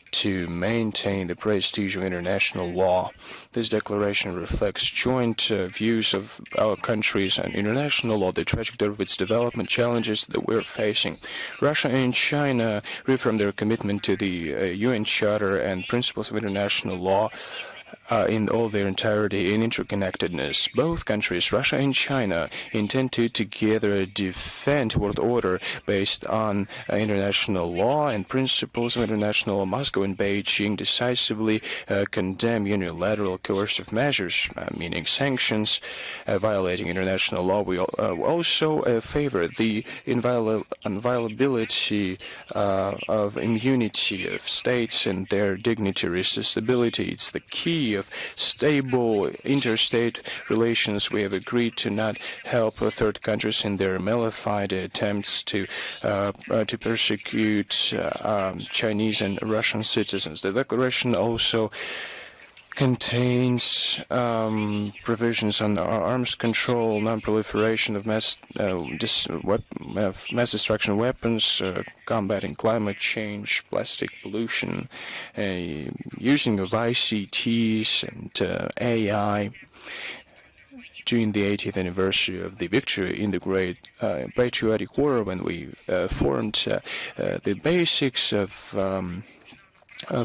to maintain the prestige of international law. This declaration reflects joint views of our countries and international law, the trajectory of its development, challenges that we're facing. Russia and China reaffirm their commitment to the UN Charter and principles of international law, in all their entirety in interconnectedness. Both countries, Russia and China, intend to together defend world order based on international law and principles of international law. Moscow and Beijing decisively condemn unilateral coercive measures, meaning sanctions, violating international law. We also favor the inviolability of immunity of states and their dignitaries' stability. It's the key of stable interstate relations. We have agreed to not help third countries in their malafide attempts to persecute Chinese and Russian citizens. The declaration also contains provisions on arms control, non-proliferation of mass destruction weapons, combating climate change, plastic pollution, using of ICTs and AI. During the 80th anniversary of the victory in the Great Patriotic War, when we formed the basics of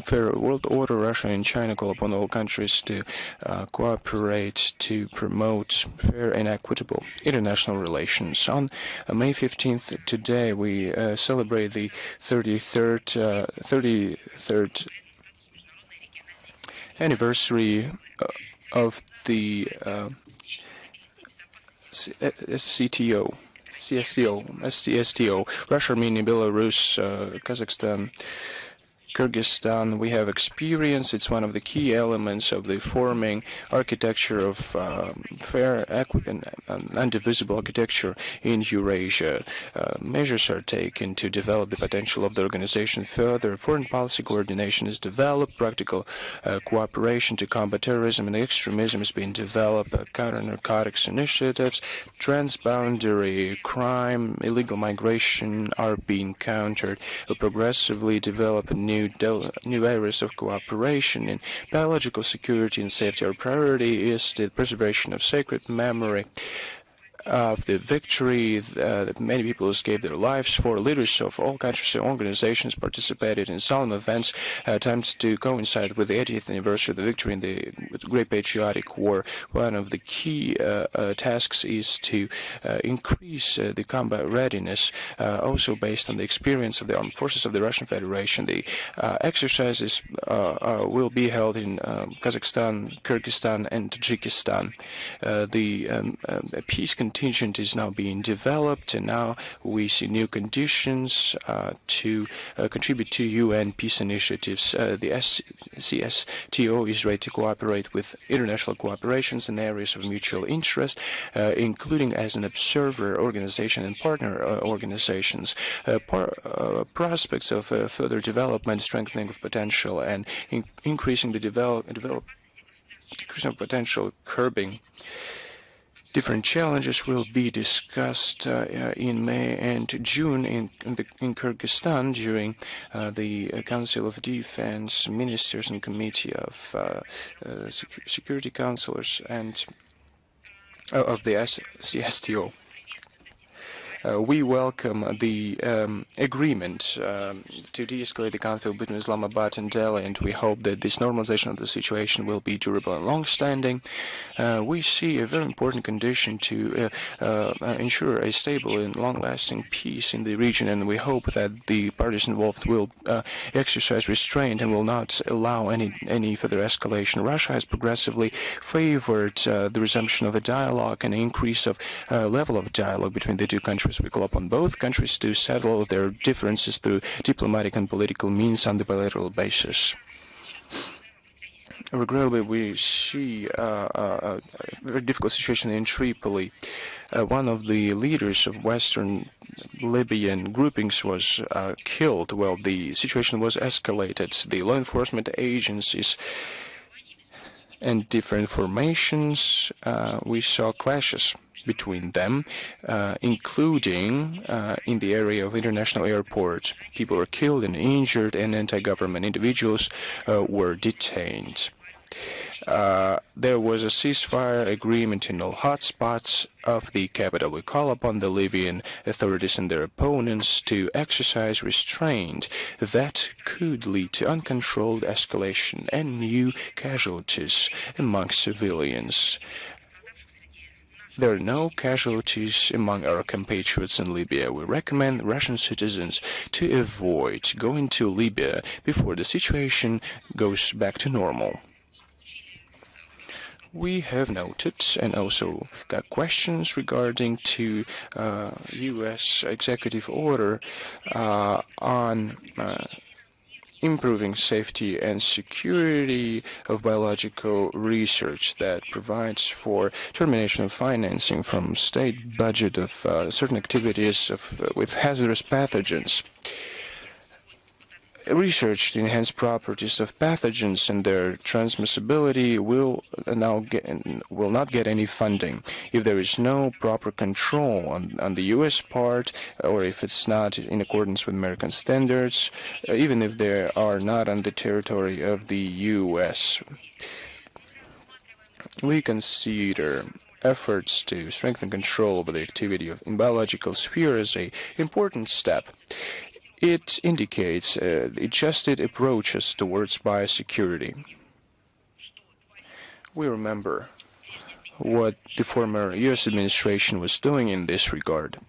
fair world order, Russia and China call upon all countries to cooperate to promote fair and equitable international relations. On May 15th, today, we celebrate the 33rd anniversary of the STO, Russia, Armenia, Belarus, Kazakhstan, Kyrgyzstan. We have experience. It's one of the key elements of the forming architecture of fair, equitable, and indivisible architecture in Eurasia. Measures are taken to develop the potential of the organization further. Foreign policy coordination is developed. Practical cooperation to combat terrorism and extremism is being developed. Counter-narcotics initiatives, transboundary crime, illegal migration are being countered. We progressively develop new areas of cooperation in biological security and safety. Our priority is the preservation of sacred memory of the victory that many people gave their lives for. Leaders of all countries and organizations participated in solemn events, attempts to coincide with the 80th anniversary of the victory in the Great Patriotic War. One of the key tasks is to increase the combat readiness, also based on the experience of the armed forces of the Russian Federation. The exercises will be held in Kazakhstan, Kyrgyzstan, and Tajikistan. The peace contingent is now being developed, and now we see new conditions to contribute to UN peace initiatives. The CSTO is ready to cooperate with international cooperations in areas of mutual interest, including as an observer organization and partner organizations. Prospects of further development, strengthening of potential, and increasing the increasing of potential, curbing different challenges will be discussed in May and June in Kyrgyzstan during the Council of Defense Ministers and Committee of Security Councilors and of the CSTO. We welcome the agreement to de-escalate the conflict between Islamabad and Delhi, and we hope that this normalization of the situation will be durable and long-standing. We see a very important condition to ensure a stable and long-lasting peace in the region, and we hope that the parties involved will exercise restraint and will not allow any further escalation. Russia has progressively favored the resumption of a dialogue and an increase of level of dialogue between the two countries. We call upon both countries to settle their differences through diplomatic and political means on the bilateral basis. Regrettably, we see a very difficult situation in Tripoli. One of the leaders of Western Libyan groupings was killed while the situation was escalated. The law enforcement agencies and different formations, we saw clashes between them, including in the area of international airport. People were killed and injured, and anti-government individuals were detained. There was a ceasefire agreement in all hotspots of the capital. We call upon the Libyan authorities and their opponents to exercise restraint that could lead to uncontrolled escalation and new casualties among civilians. There are no casualties among our compatriots in Libya. We recommend Russian citizens to avoid going to Libya before the situation goes back to normal. We have noted and also got questions regarding to U.S. executive order on improving safety and security of biological research that provides for termination of financing from state budget of certain activities with hazardous pathogens. Research to enhance properties of pathogens and their transmissibility will not get any funding if there is no proper control on the U.S. part, or if it's not in accordance with American standards, even if they are not on the territory of the U.S. We consider efforts to strengthen control over the activity in biological sphere as an important step. It indicates adjusted approaches towards biosecurity. We remember what the former U.S. administration was doing in this regard.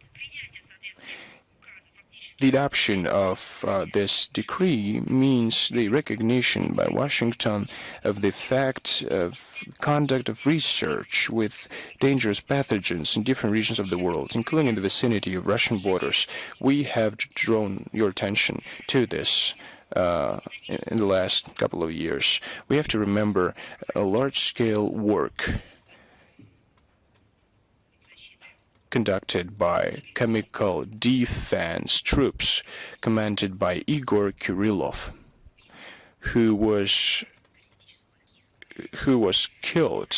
The adoption of this decree means the recognition by Washington of the fact of conduct of research with dangerous pathogens in different regions of the world, including in the vicinity of Russian borders. We have drawn your attention to this in the last couple of years. We have to remember a large-scale work conducted by chemical defense troops commanded by Igor Kirillov, who was killed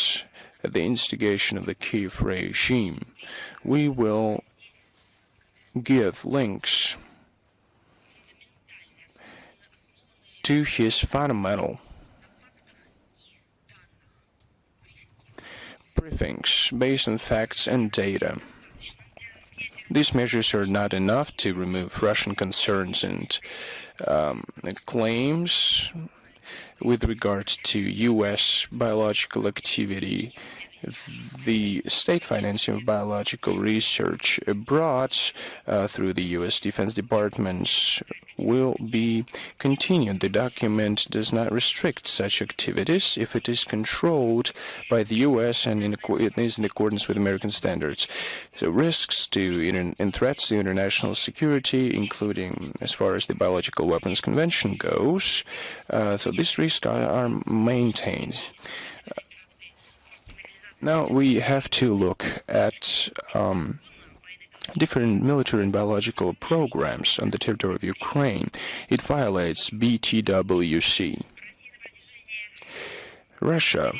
at the instigation of the Kiev regime. We will give links to his fundamental briefings based on facts and data. These measures are not enough to remove Russian concerns and claims with regard to U.S. biological activity. The state financing of biological research abroad through the U.S. Defense Department will be continued. The document does not restrict such activities if it is controlled by the U.S. and it is in accordance with American standards. So risks to and threats to international security, including as far as the Biological Weapons Convention goes, so these risks are maintained. Now we have to look at different military and biological programs on the territory of Ukraine. It violates BTWC. Russia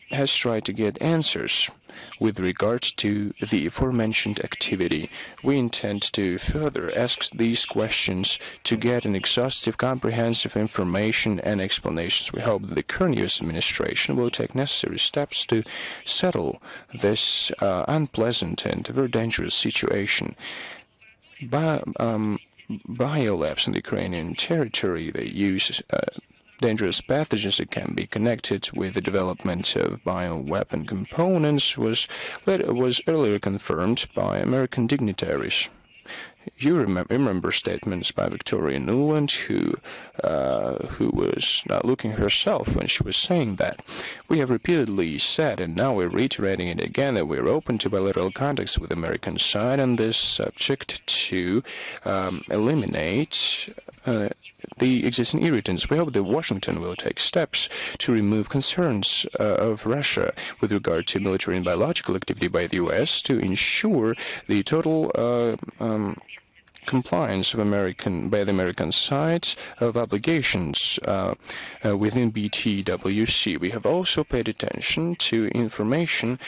has tried to get answers with regard to the aforementioned activity. We intend to further ask these questions to get an exhaustive, comprehensive information and explanations. We hope that the current U.S. administration will take necessary steps to settle this unpleasant and very dangerous situation. Biolabs in the Ukrainian territory, they use dangerous pathogens that can be connected with the development of bioweapon components was earlier confirmed by American dignitaries. You remember statements by Victoria Nuland, who was not looking herself when she was saying that. We have repeatedly said, and now we're reiterating it again, that we're open to bilateral contacts with the American side on this subject to eliminate the existing irritants. We hope that Washington will take steps to remove concerns of Russia with regard to military and biological activity by the U.S. to ensure the total compliance of by the American side of obligations within BTWC. We have also paid attention to information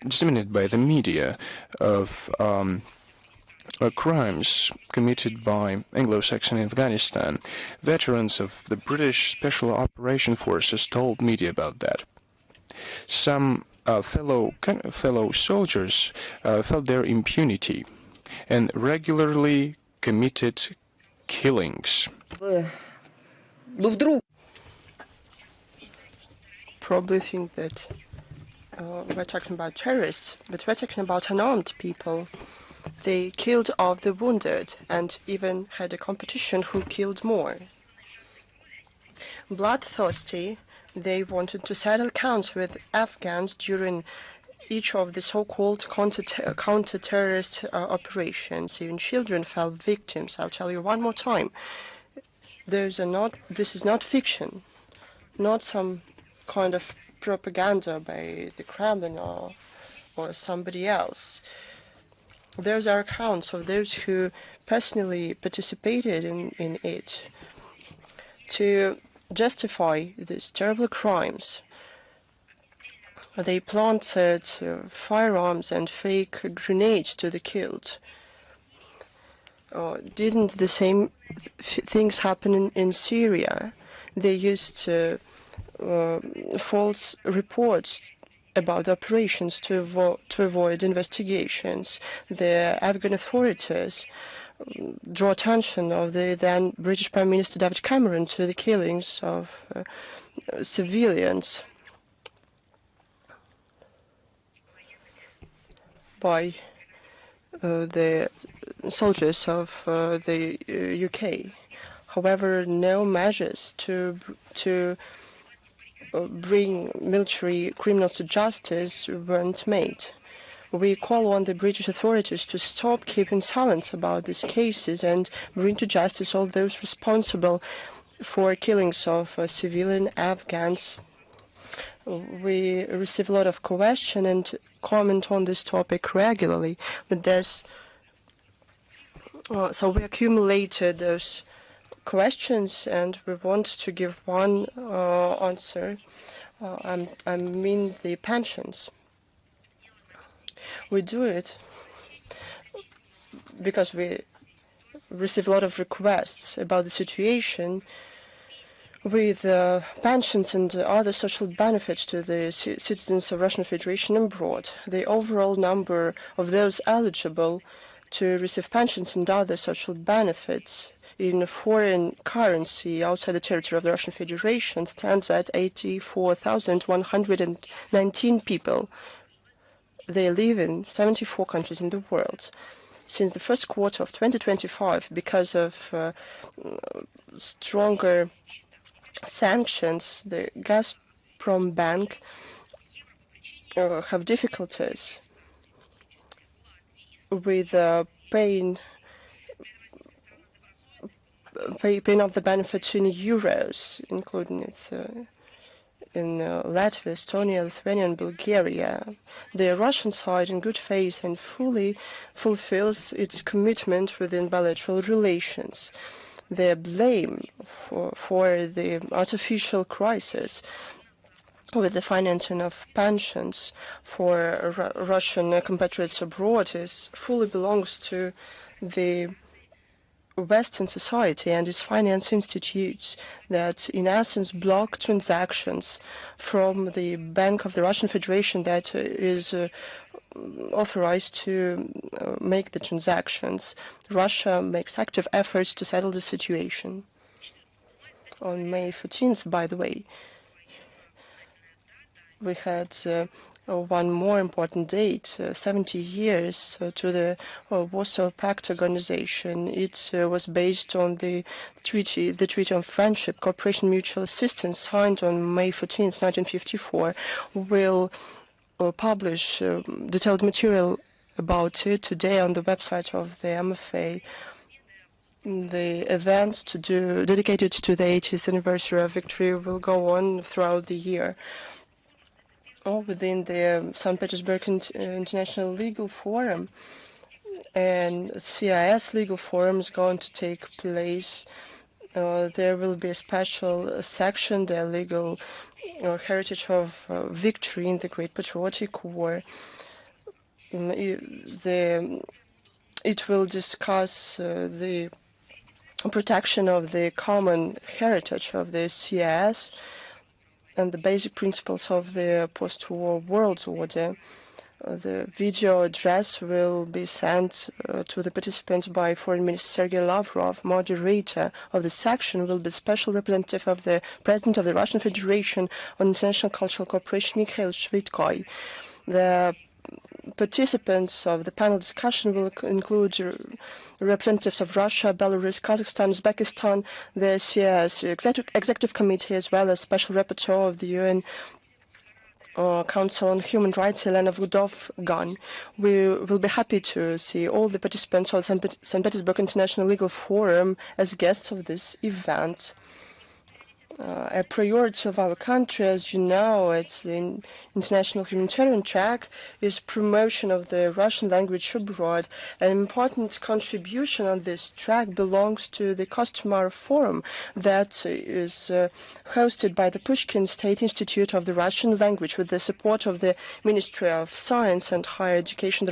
disseminated by the media of crimes committed by Anglo-Saxon in Afghanistan. Veterans of the British Special Operation Forces told media about that. Some fellow soldiers felt their impunity and regularly committed killings. Probably think that we're talking about terrorists, but we're talking about unarmed people. They killed off the wounded and even had a competition who killed more. Bloodthirsty, they wanted to settle accounts with Afghans during each of the so-called counter-terrorist operations. Even children fell victims. I'll tell you one more time. This is not fiction, not some kind of propaganda by the Kremlin or somebody else. Those are accounts of those who personally participated in it. To justify these terrible crimes, they planted firearms and fake grenades to the killed. Didn't the same things happen in Syria? They used false reports about operations to avoid investigations. The Afghan authorities draw attention of the then British Prime Minister David Cameron to the killings of civilians by the soldiers of the UK. However, no measures to bring military criminals to justice weren't made. We call on the British authorities to stop keeping silence about these cases and bring to justice all those responsible for killings of civilian Afghans. We receive a lot of question and comment on this topic regularly, but so we accumulated those questions and we want to give one answer. I mean the pensions. We do it because we receive a lot of requests about the situation with pensions and other social benefits to the citizens of Russian Federation abroad. The overall number of those eligible to receive pensions and other social benefits in foreign currency outside the territory of the Russian Federation stands at 84,119 people. They live in 74 countries in the world. Since the first quarter of 2025, because of stronger sanctions, the Gazprom Bank have difficulties with paying off the benefits in euros, including it in Latvia, Estonia, Lithuania, and Bulgaria. The Russian side, in good faith and fully fulfills its commitment within bilateral relations. Their blame for the artificial crisis with the financing of pensions for Russian compatriots abroad fully belongs to the Western society and its finance institutes that in essence block transactions from the Bank of the Russian Federation that is authorized to make the transactions. Russia makes active efforts to settle the situation. On May 14th, by the way, we had one more important date, 70 years to the Warsaw Pact organization. It was based on the Treaty on Friendship, Cooperation, Mutual Assistance, signed on May 14th, 1954. Will publish detailed material about it today on the website of the MFA. The events dedicated to the 80th anniversary of victory will go on throughout the year. Within the St. Petersburg International Legal Forum and CIS Legal Forum is going to take place. There will be a special section, the legal heritage of victory in the Great Patriotic War. It will discuss the protection of the common heritage of the CIS and the basic principles of the post-war world order. The video address will be sent to the participants by Foreign Minister Sergei Lavrov. Moderator of the section will be special representative of the President of the Russian Federation on International Cultural Cooperation, Mikhail Shvitkoy. The participants of the panel discussion will include representatives of Russia, Belarus, Kazakhstan, Uzbekistan, the CS Executive Committee, as well as Special Rapporteur of the UN Council on Human Rights, Elena Vudov-Gan. We will be happy to see all the participants of the St. Petersburg International Legal Forum as guests of this event. A priority of our country, as you know, it's the international humanitarian track, is promotion of the Russian language abroad. An important contribution on this track belongs to the Kostromar Forum that is hosted by the Pushkin State Institute of the Russian Language with the support of the Ministry of Science and Higher Education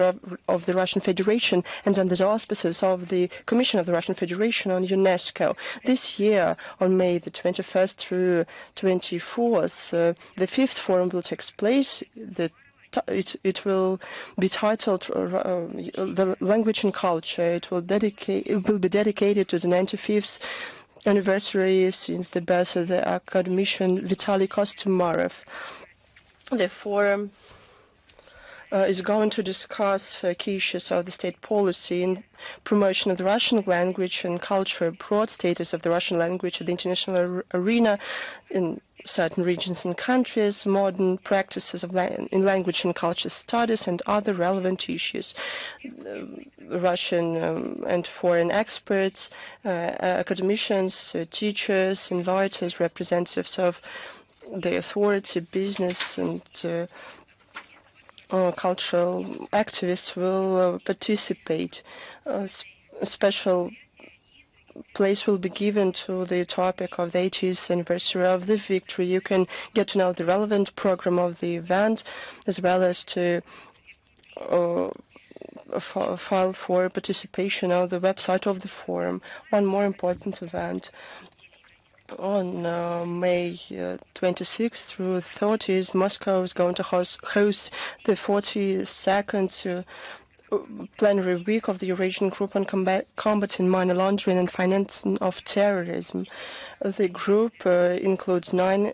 of the Russian Federation and under the auspices of the Commission of the Russian Federation on UNESCO. This year, on May the 21st through 24th, the fifth forum will take place. It will be titled "The Language and Culture." It will be dedicated to the 95th anniversary since the birth of the academician Vitaly Kostomarov. The forum is going to discuss key issues of the state policy in promotion of the Russian language and culture, broad status of the Russian language at the international arena in certain regions and countries, modern practices in language and culture studies, and other relevant issues. Russian and foreign experts, academicians, teachers, inviters, representatives of the authority, business, and cultural activists will participate. A special place will be given to the topic of the 80th anniversary of the victory. You can get to know the relevant program of the event, as well as to file for participation on the website of the forum. One more important event. On May 26th through 30th, Moscow is going to host the 42nd plenary week of the Eurasian Group on Combating Money Laundering and Financing of Terrorism. The group includes 9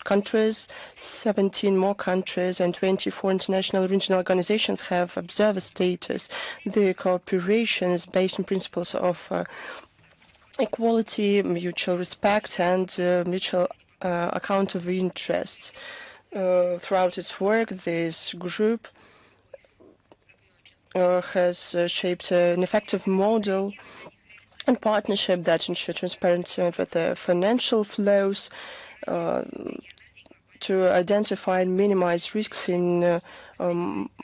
countries, 17 more countries, and 24 international regional organizations have observer status. The cooperation is based on principles of equality, mutual respect, and mutual account of interests. Throughout its work, this group has shaped an effective model and partnership that ensure transparency over the financial flows to identify and minimize risks in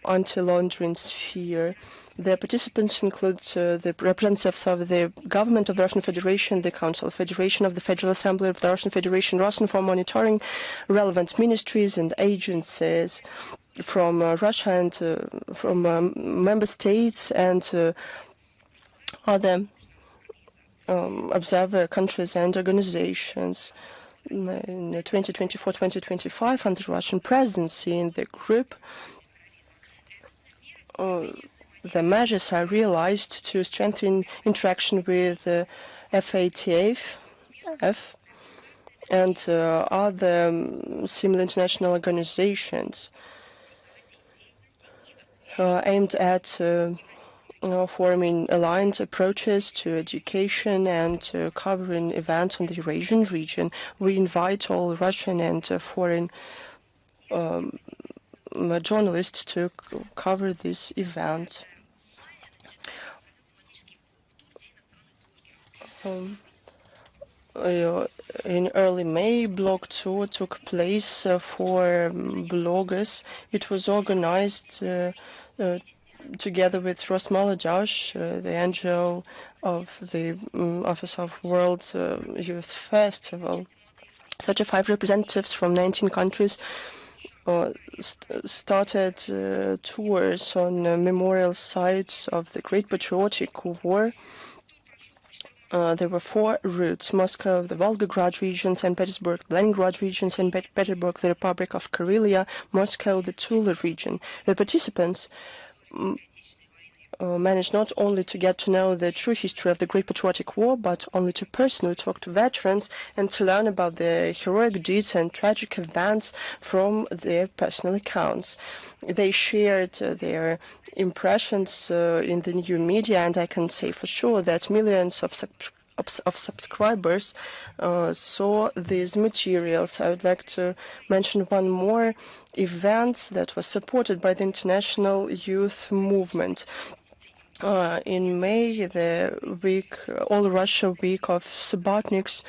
anti-laundering sphere. The participants include the representatives of the government of the Russian Federation, the Council of Federation of the Federal Assembly of the Russian Federation, Rosinform monitoring, relevant ministries and agencies from Russia and from member states and other observer countries and organizations. In 2024-2025, under the Russian presidency in the group, the measures are realized to strengthen interaction with FATF and other similar international organizations aimed at forming aligned approaches to education and covering events on the Eurasian region. We invite all Russian and foreign journalists to cover this event. In early May, Blog Tour took place for bloggers. It was organized together with Rosmolodaj, the NGO of the Office of World Youth Festival. 35 representatives from 19 countries started tours on memorial sites of the Great Patriotic War. there were 4 routes: Moscow, the Volgograd region, St. Petersburg, Leningrad region, St. Petersburg, the Republic of Karelia, Moscow, the Tula region. The participants managed not only to get to know the true history of the Great Patriotic War, but only to personally talk to veterans and to learn about the heroic deeds and tragic events from their personal accounts. They shared their impressions in the new media, and I can say for sure that millions of subscribers saw these materials. I would like to mention one more event that was supported by the International Youth Movement. In May, the All Russia Week of Subotniks,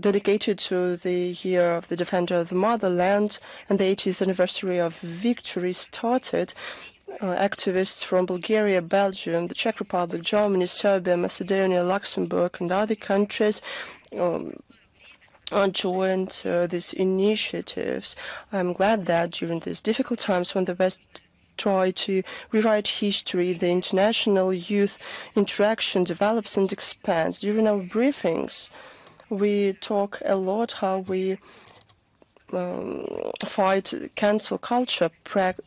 dedicated to the year of the Defender of the Motherland and the 80th anniversary of victory, started. Activists from Bulgaria, Belgium, the Czech Republic, Germany, Serbia, Macedonia, Luxembourg, and other countries joined these initiatives. I'm glad that during these difficult times when the West try to rewrite history, the international youth interaction develops and expands. During our briefings, we talk a lot how we fight cancel culture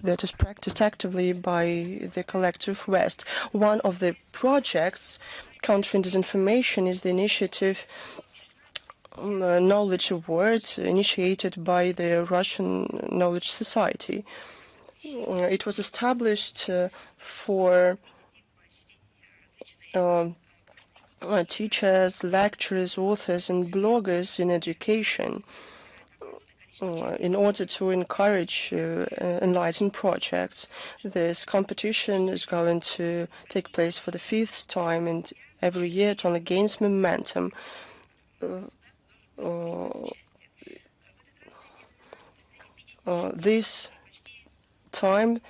that is practiced actively by the collective West. One of the projects countering disinformation is the initiative Knowledge Award, initiated by the Russian Knowledge Society. It was established for teachers, lecturers, authors, and bloggers in education in order to encourage enlightened projects. This competition is going to take place for the 5th time, and every year it only gains momentum. This time,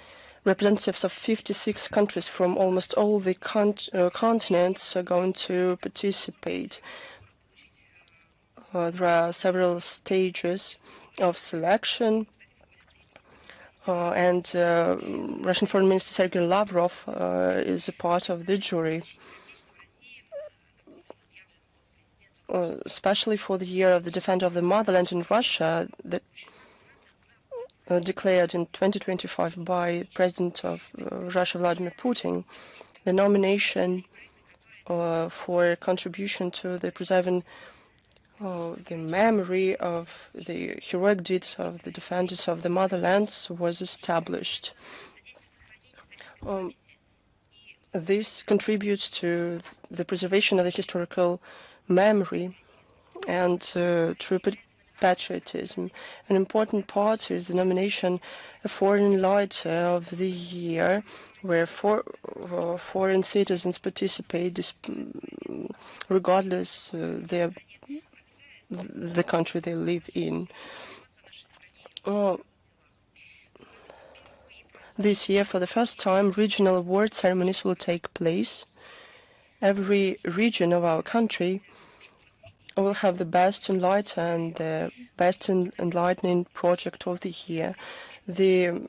representatives of 56 countries from almost all the continents are going to participate. There are several stages of selection, and Russian Foreign Minister Sergei Lavrov is a part of the jury. Especially for the year of the Defender of the Motherland in Russia, that declared in 2025 by President of Russia Vladimir Putin, the nomination for contribution to the preserving the memory of the heroic deeds of the defenders of the motherland was established. This contributes to the preservation of the historical memory and true patriotism. An important part is the nomination of Foreign Lighter of the Year, where foreign citizens participate regardless the country they live in. This year, for the first time, regional award ceremonies will take place. Every region of our country will have the best enlightener and the best enlightening project of the year. The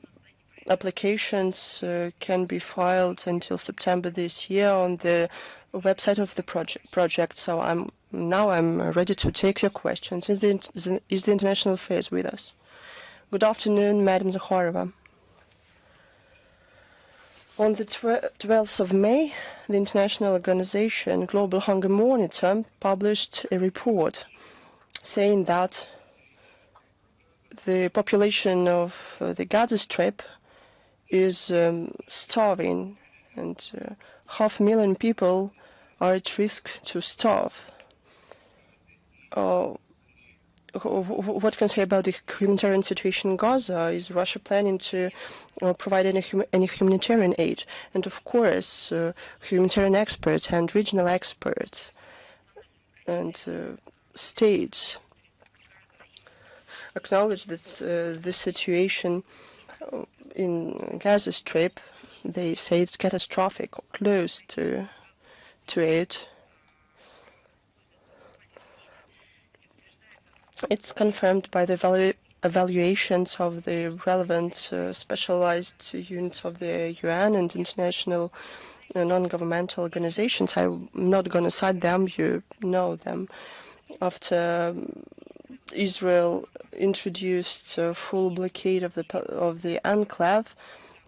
applications can be filed until September this year on the website of the project. So I'm ready to take your questions. Is the International Affairs with us? Good afternoon, Madam Zakharova. On the 12th of May, the international organization Global Hunger Monitor published a report saying that the population of the Gaza Strip is starving, and 500,000 people are at risk to starve. What can I say about the humanitarian situation in Gaza? Is Russia planning to provide any humanitarian aid? And of course, humanitarian experts and regional experts and states acknowledge that the situation in Gaza Strip, they say it's catastrophic or close to it. It's confirmed by the evaluations of the relevant specialized units of the UN and international non-governmental organizations. I'm not going to cite them, you know them. After Israel introduced a full blockade of the enclave,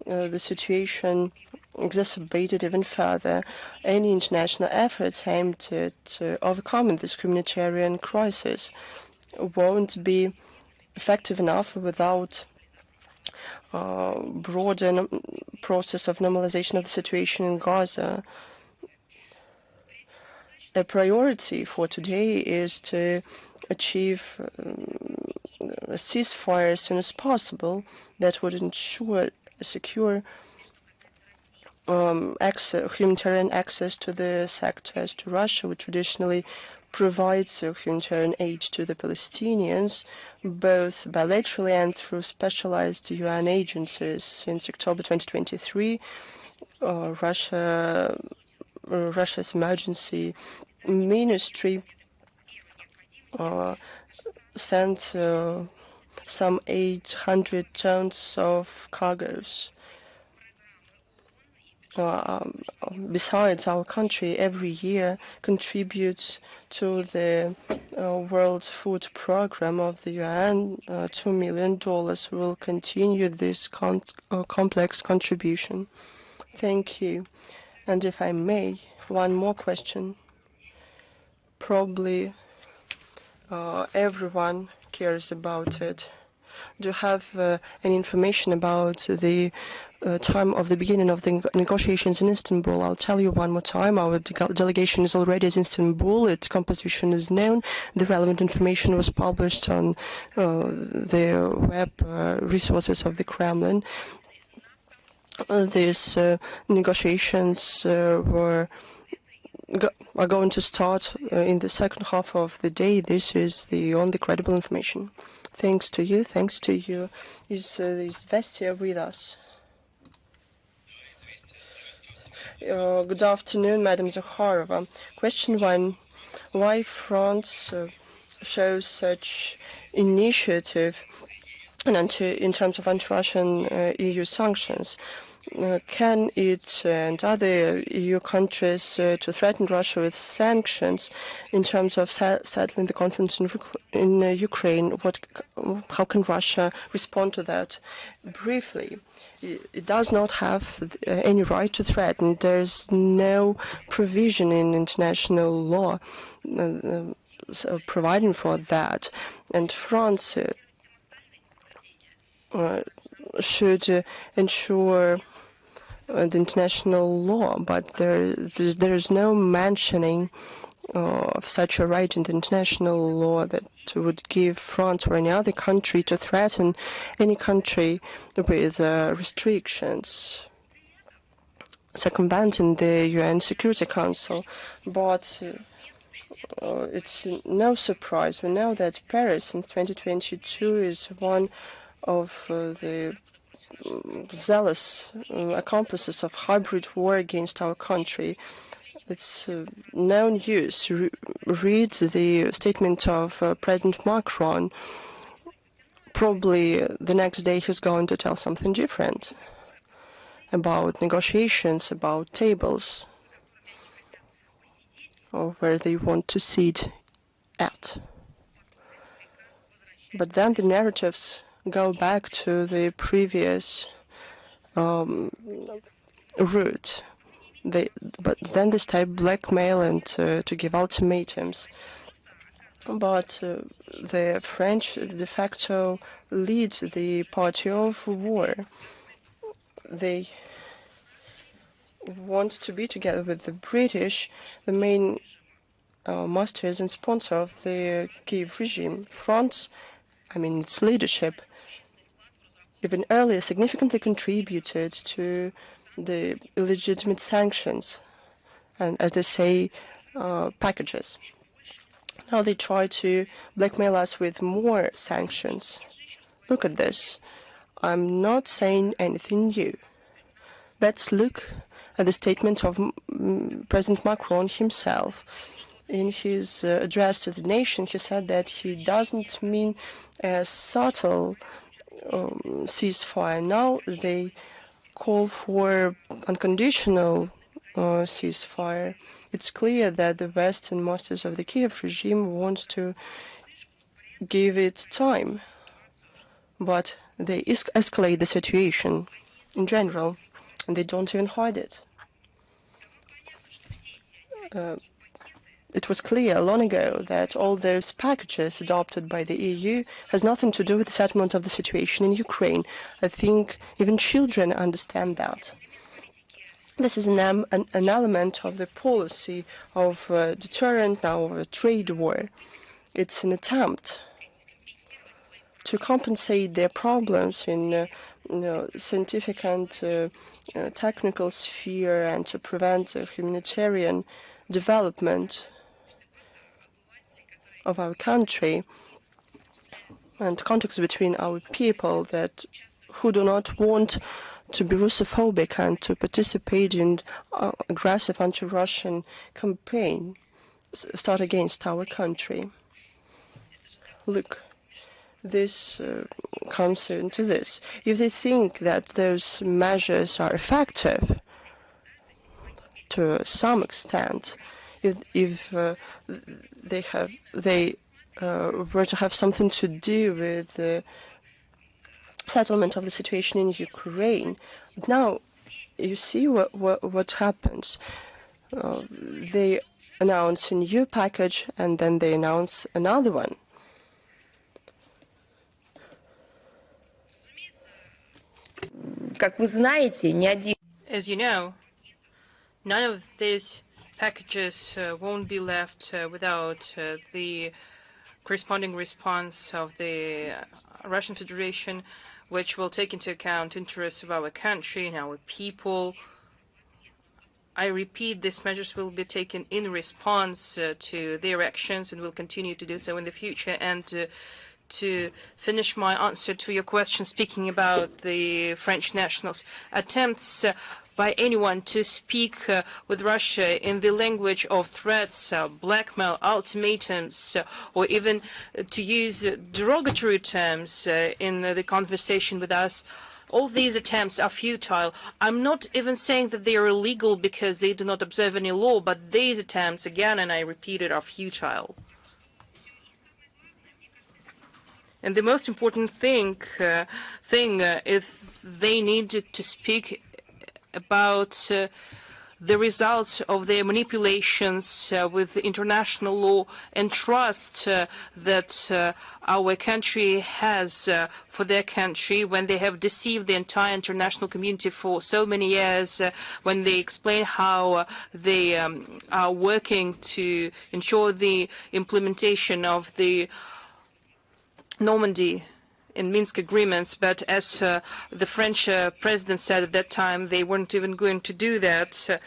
the situation exacerbated even further. Any international efforts aimed at overcoming this humanitarian crisis won't be effective enough without broader process of normalization of the situation in Gaza. A priority for today is to achieve a ceasefire as soon as possible that would ensure a secure humanitarian access to the sector, as to Russia, which traditionally provides humanitarian aid to the Palestinians, both bilaterally and through specialized UN agencies. Since October 2023, Russia's emergency ministry sent some 800 tons of cargoes. Besides, our country every year contributes to the World Food Program of the UN, $2 million. We will continue this complex contribution. Thank you. And if I may, one more question. Probably everyone cares about it. Do you have any information about the time of the beginning of the negotiations in Istanbul? I'll tell you one more time. Our delegation is already at Istanbul. Its composition is known. The relevant information was published on the web resources of the Kremlin. These negotiations are going to start in the second half of the day. This is the only credible information. Thanks to you. Thanks to you. Is Vestia with us? Good afternoon, Madam Zakharova. Question 1. Why France shows such initiative in terms of anti-Russian EU sanctions? Can it and other EU countries to threaten Russia with sanctions in terms of settling the conflict in Ukraine? How can Russia respond to that? Briefly, it does not have any right to threaten. There's no provision in international law providing for that. And France should ensure the international law, but there is no mentioning of such a right in the international law that would give France or any other country to threaten any country with restrictions circumventing the UN Security Council. But it's no surprise. We know that Paris since 2022 is one of the zealous accomplices of hybrid war against our country. It's no news. Read the statement of President Macron. Probably the next day he's going to tell something different about negotiations, about tables, or where they want to sit at. But then the narratives go back to the previous route. But then they start blackmail and to give ultimatums. But the French de facto lead the party of war. They want to be together with the British, the main masters and sponsor of the Kiev regime. France, its leadership, even earlier significantly contributed to the illegitimate sanctions and, as they say, packages. Now they try to blackmail us with more sanctions. Look at this. I'm not saying anything new. Let's look at the statement of President Macron himself. In his address to the nation, he said that he doesn't mean a subtle ceasefire. Now they call for unconditional ceasefire. It's clear that the West and masters of the Kiev regime wants to give it time, but they escalate the situation in general, and they don't even hide it. It was clear long ago that all those packages adopted by the EU has nothing to do with the settlement of the situation in Ukraine. I think even children understand that. This is an element of the policy of deterrent, now of a trade war. It's an attempt to compensate their problems in scientific and technical sphere, and to prevent the humanitarian development of our country and contacts between our people that who do not want to be Russophobic and to participate in aggressive anti-Russian campaign start against our country. Look, this comes into this. If they think that those measures are effective to some extent, if they were to have something to do with the settlement of the situation in Ukraine, now you see what happens. They announce a new package and then they announce another one. As you know, none of these packages won't be left without the corresponding response of the Russian Federation, which will take into account interests of our country and our people. I repeat, these measures will be taken in response to their actions and will continue to do so in the future. And to finish my answer to your question, speaking about the French nationals, attempts by anyone to speak with Russia in the language of threats, blackmail, ultimatums, or even to use derogatory terms in the conversation with us, all these attempts are futile. I'm not even saying that they are illegal because they do not observe any law, but these attempts, again, and I repeat it, are futile. And the most important thing is they need to speak about the results of their manipulations with international law and trust that our country has for their country when they have deceived the entire international community for so many years, when they explain how they are working to ensure the implementation of the Normandy in Minsk agreements, but as the French president said at that time, they weren't even going to do that.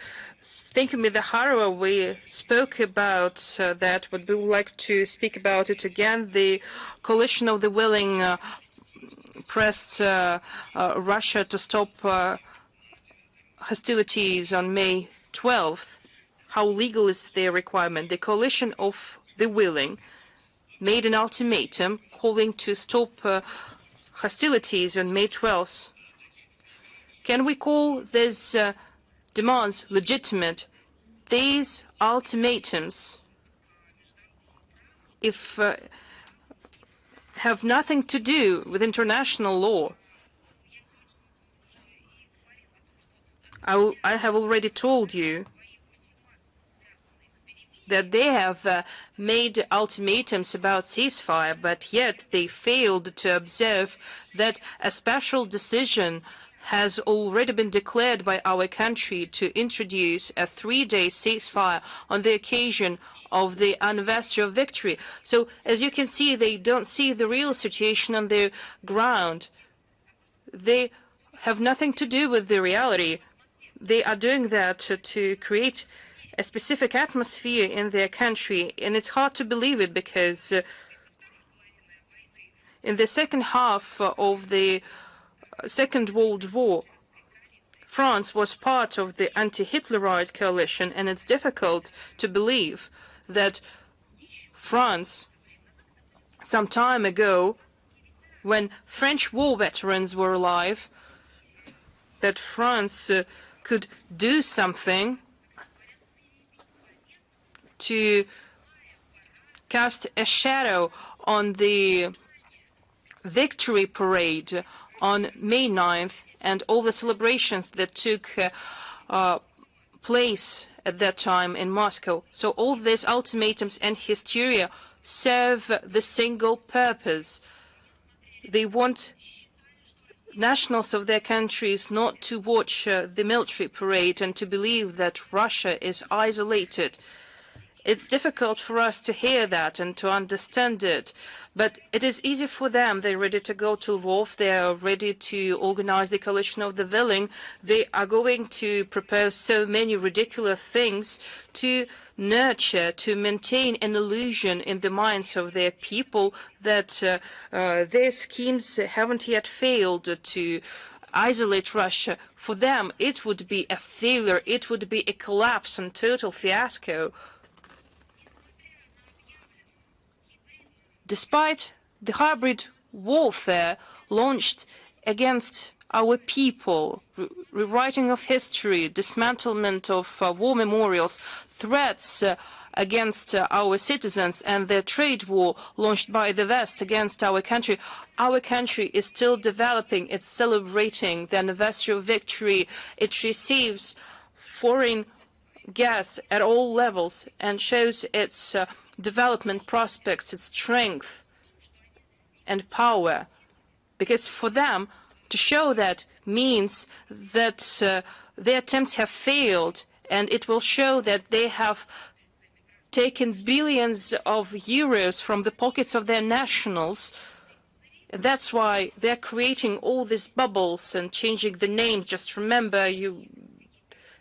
Thank you, Ms. Zakharova. We spoke about that, but we would like to speak about it again. The coalition of the willing pressed Russia to stop hostilities on May 12th. How legal is their requirement? The coalition of the willing made an ultimatum calling to stop hostilities on May 12th. Can we call these demands legitimate? These ultimatums, if have nothing to do with international law. I have already told you that they have made ultimatums about ceasefire, but yet they failed to observe that a special decision has already been declared by our country to introduce a 3-day ceasefire on the occasion of the anniversary of victory. So, as you can see, they don't see the real situation on the ground. They have nothing to do with the reality. They are doing that to create a specific atmosphere in their country, and it's hard to believe it because in the second half of the Second World War, France was part of the anti-Hitlerite coalition, and it's difficult to believe that France, some time ago, when French war veterans were alive, that France could do something to cast a shadow on the victory parade on May 9th and all the celebrations that took place at that time in Moscow. So all these ultimatums and hysteria serve the single purpose. They want nationals of their countries not to watch the military parade and to believe that Russia is isolated. It's difficult for us to hear that and to understand it, but it is easy for them. They're ready to go to Lvov. They are ready to organize the coalition of the willing. They are going to propose so many ridiculous things to nurture, to maintain an illusion in the minds of their people that their schemes haven't yet failed to isolate Russia. For them, it would be a failure. It would be a collapse and total fiasco. Despite the hybrid warfare launched against our people, rewriting of history, dismantlement of war memorials, threats against our citizens, and the trade war launched by the West against our country is still developing. It's celebrating the anniversary of victory. It receives foreign gas at all levels and shows its development prospects, its strength and power. Because for them, to show that means that their attempts have failed, and it will show that they have taken billions of euros from the pockets of their nationals. And that's why they're creating all these bubbles and changing the names. Just remember,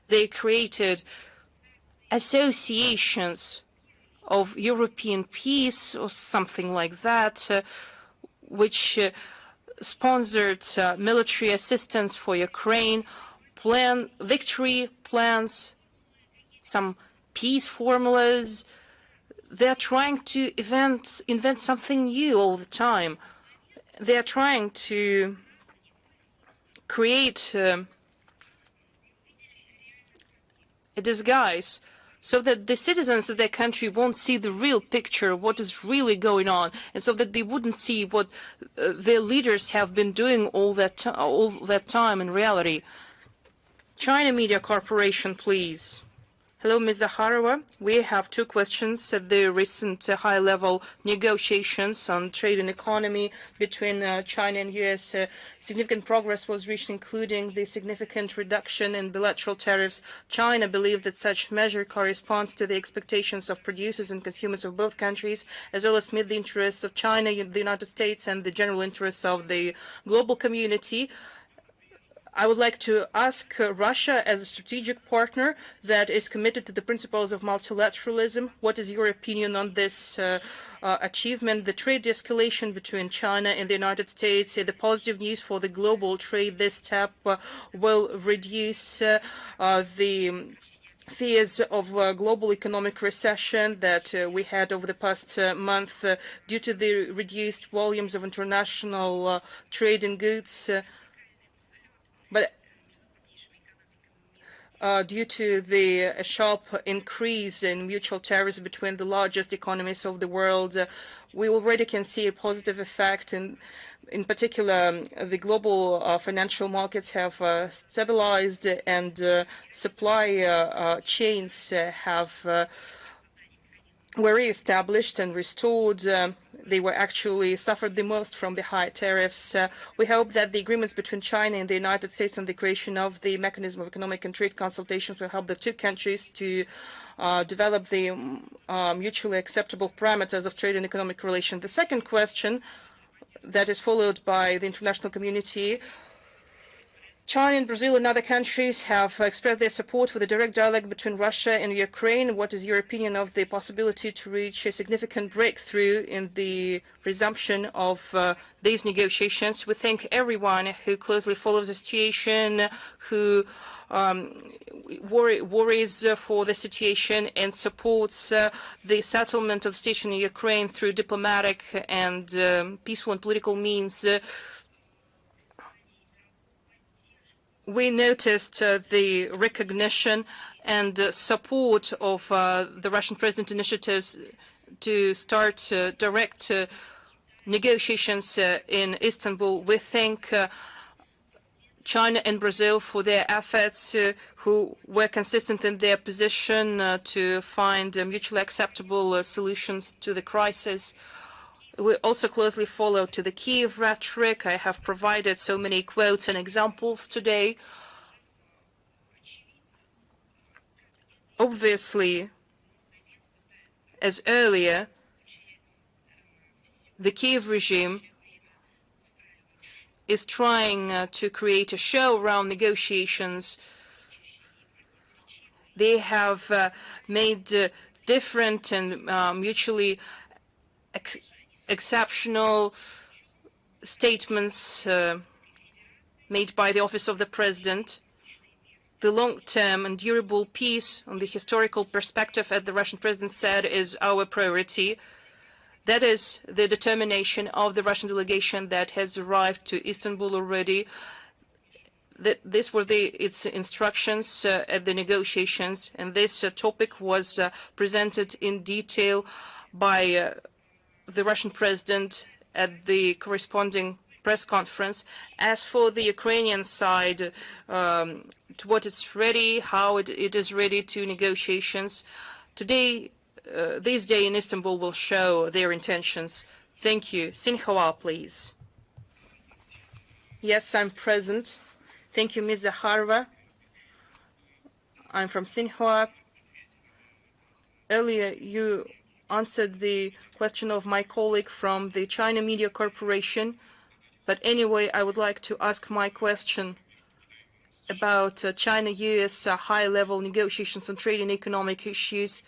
they created associations of European peace or something like that, which sponsored military assistance for Ukraine, victory plans, some peace formulas. They're trying to invent something new all the time. They're trying to create a disguise so that the citizens of their country won't see the real picture of what is really going on, and so that they wouldn't see what their leaders have been doing all that time in reality. China Media Corporation, please. Hello, Ms. Zakharova. We have two questions. At the recent high-level negotiations on trade and economy between China and U.S., significant progress was reached, including the significant reduction in bilateral tariffs. China believed that such measure corresponds to the expectations of producers and consumers of both countries, as well as meet the interests of China, the United States, and the general interests of the global community. I would like to ask Russia, as a strategic partner that is committed to the principles of multilateralism, what is your opinion on this achievement, the trade de-escalation between China and the United States, the positive news for the global trade? This step will reduce the fears of global economic recession that we had over the past month due to the reduced volumes of international trade in goods. But due to the sharp increase in mutual tariffs between the largest economies of the world, we already can see a positive effect. In particular, the global financial markets have stabilized, and supply chains were re-established and restored. They were actually suffered the most from the high tariffs. We hope that the agreements between China and the United States and the creation of the mechanism of economic and trade consultations will help the two countries to develop the mutually acceptable parameters of trade and economic relations. The second question that is followed by the international community: China and Brazil and other countries have expressed their support for the direct dialogue between Russia and Ukraine. What is your opinion of the possibility to reach a significant breakthrough in the resumption of these negotiations? We thank everyone who closely follows the situation, who worries for the situation and supports the settlement of the situation in Ukraine through diplomatic and peaceful and political means. we noticed the recognition and support of the Russian President initiatives to start direct negotiations in Istanbul. We thank China and Brazil for their efforts, who were consistent in their position to find mutually acceptable solutions to the crisis. We also closely follow to the Kiev rhetoric. I have provided so many quotes and examples today. Obviously, as earlier, the Kiev regime is trying to create a show around negotiations. They have made different and mutually exceptional statements made by the Office of the President. The long-term and durable peace on the historical perspective, as the Russian President said, is our priority. That is the determination of the Russian delegation that has arrived to Istanbul already. These were its instructions at the negotiations, and this topic was presented in detail by the Russian President at the corresponding press conference. As for the Ukrainian side, to what it's ready, how it is ready to negotiations, today, this day in Istanbul will show their intentions. Thank you. Sinhua, please. Yes, I'm present. Thank you, Ms. Zakharova. I'm from Sinhua. Earlier, you answered the question of my colleague from the China Media Corporation. But anyway, I would like to ask my question about China-US high-level negotiations on trade and economic issues.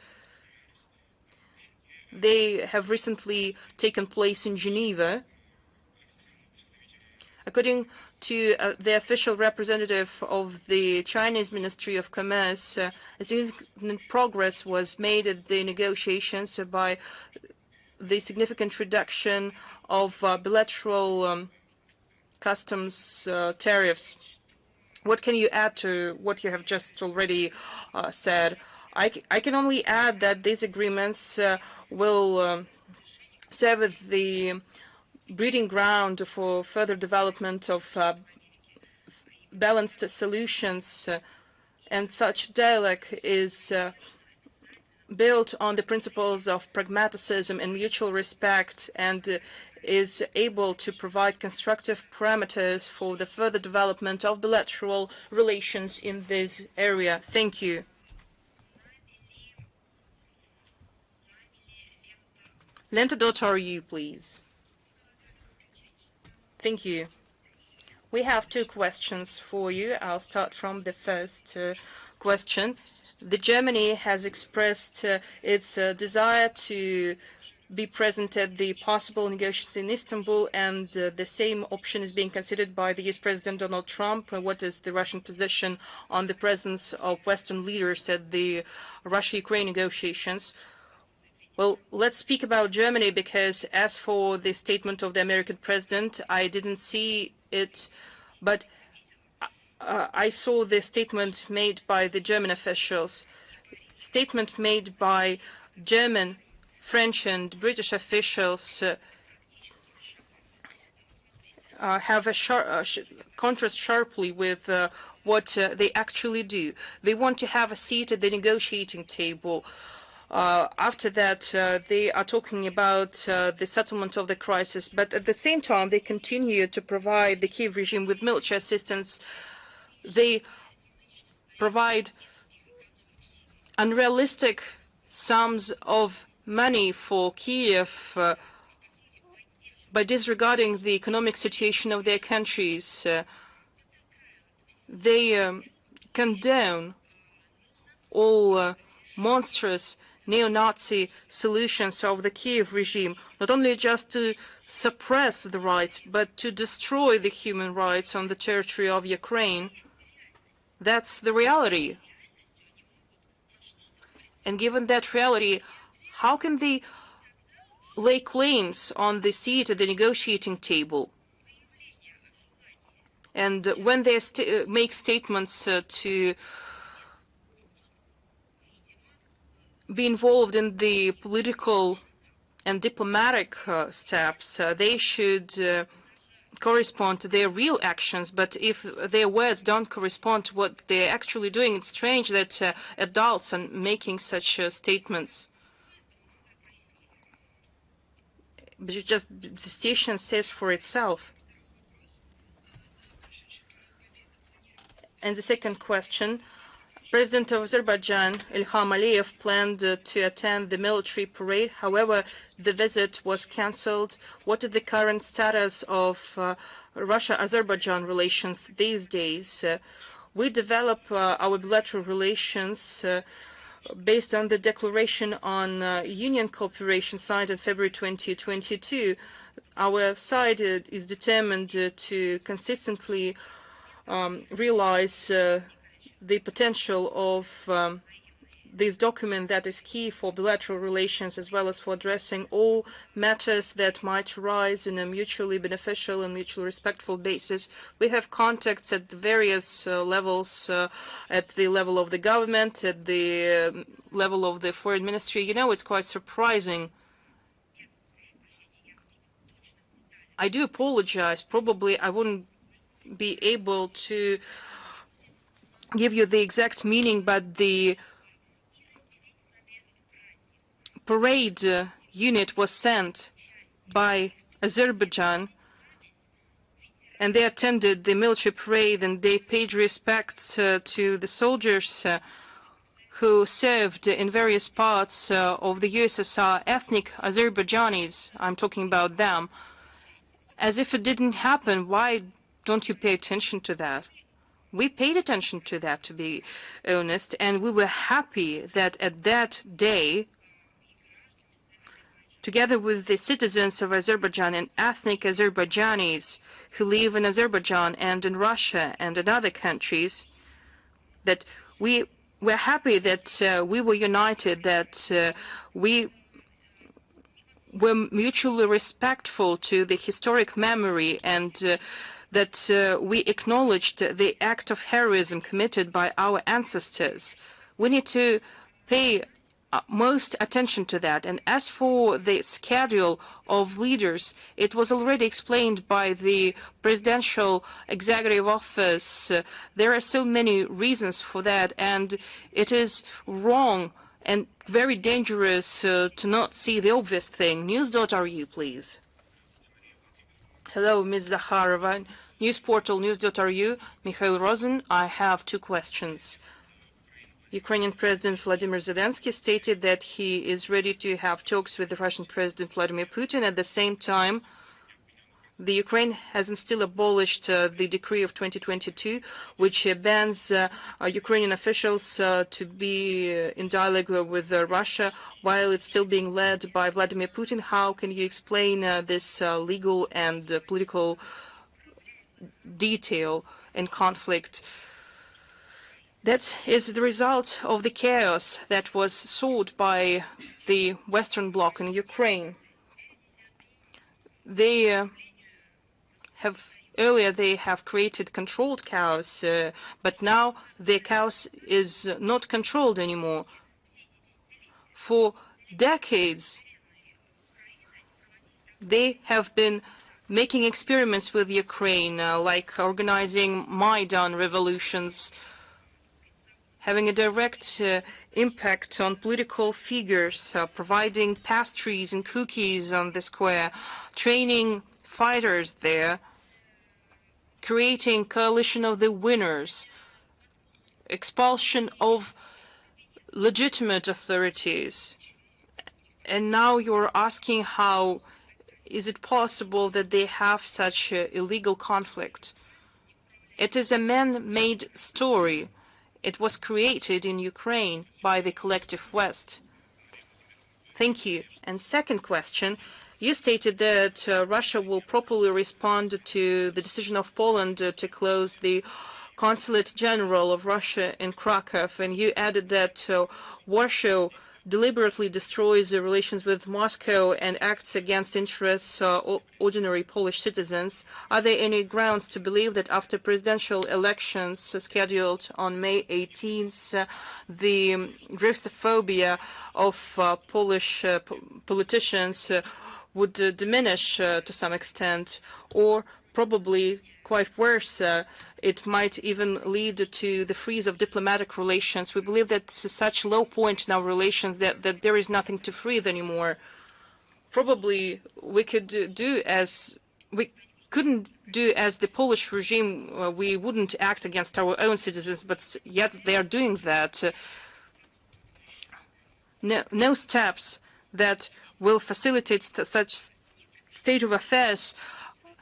They have recently taken place in Geneva. According to the official representative of the Chinese Ministry of Commerce, a significant progress was made at the negotiations by the significant reduction of bilateral customs tariffs. What can you add to what you have just already said? I can only add that these agreements will serve as the breeding ground for further development of balanced solutions, and such dialogue is built on the principles of pragmatism and mutual respect, and is able to provide constructive parameters for the further development of bilateral relations in this area. Thank you. Lenta.ru, please. Thank you. We have two questions for you. I'll start from the first question. Germany has expressed its desire to be present at the possible negotiations in Istanbul, and the same option is being considered by the US President Donald Trump. What is the Russian position on the presence of Western leaders at the Russia-Ukraine negotiations? Well, let's speak about Germany, because as for the statement of the American president, I didn't see it, but I saw the statement made by the German officials. Statement made by German, French and British officials have a contrast sharply with what they actually do. They want to have a seat at the negotiating table. After that, they are talking about the settlement of the crisis, but at the same time, they continue to provide the Kiev regime with military assistance. They provide unrealistic sums of money for Kiev by disregarding the economic situation of their countries. They condone all monstrous neo-Nazi solutions of the Kiev regime, not only just to suppress the rights, but to destroy the human rights on the territory of Ukraine. That's the reality. And given that reality, how can they lay claims on the seat at the negotiating table? And when they make statements to be involved in the political and diplomatic steps, they should correspond to their real actions. But if their words don't correspond to what they're actually doing, it's strange that adults are making such statements. But just the situation says for itself. And the second question, President of Azerbaijan, Ilham Aliyev, planned to attend the military parade. However, the visit was cancelled. What is the current status of Russia-Azerbaijan relations these days? We develop our bilateral relations based on the declaration on union cooperation signed in February 2022. Our side is determined to consistently realize the potential of this document that is key for bilateral relations, as well as for addressing all matters that might arise in a mutually beneficial and mutually respectful basis. We have contacts at the various levels, at the level of the government, at the level of the foreign ministry. You know, it's quite surprising. I do apologize. Probably I wouldn't be able to give you the exact meaning, but the parade unit was sent by Azerbaijan, and they attended the military parade, and they paid respects to the soldiers who served in various parts of the USSR, ethnic Azerbaijanis. I'm talking about them. As if it didn't happen. Why don't you pay attention to that? We paid attention to that, to be honest, and we were happy that at that day, together with the citizens of Azerbaijan and ethnic Azerbaijanis who live in Azerbaijan and in Russia and in other countries, that we were happy that we were united, that we were mutually respectful to the historic memory, and that we acknowledged the act of heroism committed by our ancestors. We need to pay most attention to that. And as for the schedule of leaders, it was already explained by the Presidential Executive Office. There are so many reasons for that, and it is wrong and very dangerous to not see the obvious thing. News.ru, please. Hello, Ms. Zakharova. News portal News.ru. Mikhail Rosen. I have two questions. Ukrainian President Vladimir Zelensky stated that he is ready to have talks with the Russian President Vladimir Putin. At the same time, the Ukraine hasn't still abolished the decree of 2022, which bans Ukrainian officials to be in dialogue with Russia while it's still being led by Vladimir Putin. How can you explain this legal and political detail and conflict? That is the result of the chaos that was sought by the Western Bloc in Ukraine. They have created controlled chaos, but now the chaos is not controlled anymore. For decades, they have been making experiments with Ukraine, like organizing Maidan revolutions, having a direct impact on political figures, providing pastries and cookies on the square, training fighters there, creating coalition of the winners, expulsion of legitimate authorities. And now you're asking how is it possible that they have such illegal conflict? It is a man-made story. It was created in Ukraine by the collective West. Thank you. And second question, you stated that Russia will properly respond to the decision of Poland to close the Consulate General of Russia in Krakow, and you added that Warsaw deliberately destroys the relations with Moscow and acts against interests of ordinary Polish citizens, are there any grounds to believe that after presidential elections scheduled on May 18th, the Russophobia of Polish politicians would diminish to some extent, or probably quite worse, it might even lead to the freeze of diplomatic relations? We believe that it's such low point in our relations that there is nothing to freeze anymore. Probably we could we couldn't do as the Polish regime. We wouldn't act against our own citizens, but yet they are doing that. No steps that will facilitate such state of affairs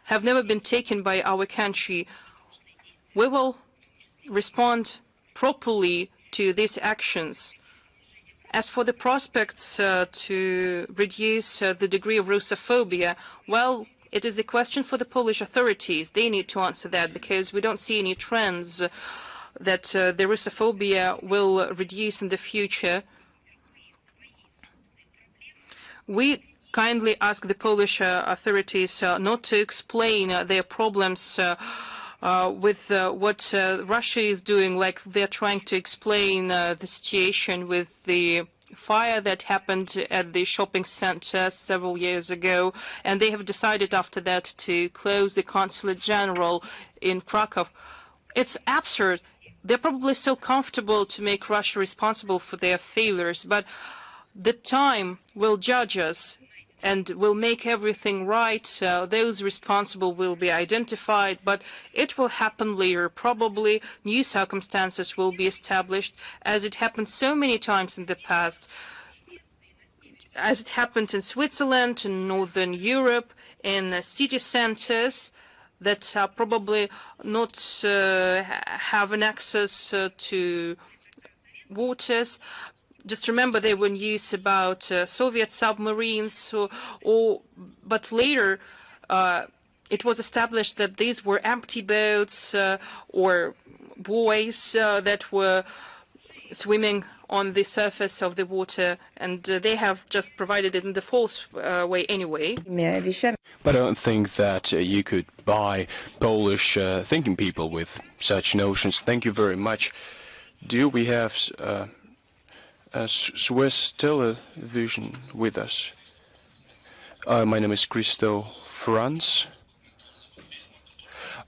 have never been taken by our country. We will respond properly to these actions. As for the prospects to reduce the degree of Russophobia, well, it is a question for the Polish authorities. They need to answer that, because we don't see any trends that the Russophobia will reduce in the future. We kindly ask the Polish authorities not to explain their problems with what Russia is doing, like they're trying to explain the situation with the fire that happened at the shopping center several years ago, and they have decided after that to close the consulate general in Krakow. It's absurd. They're probably so comfortable to make Russia responsible for their failures, but the time will judge us and will make everything right. Those responsible will be identified, but it will happen later. Probably new circumstances will be established, as it happened so many times in the past, as it happened in Switzerland, in Northern Europe, in city centers that probably not have an access to waters. Just remember, they were news about Soviet submarines, but later it was established that these were empty boats or buoys that were swimming on the surface of the water, and they have just provided it in the false way anyway. But I don't think that you could buy Polish thinking people with such notions. Thank you very much. Do we have Swiss television with us? My name is Christo Franz.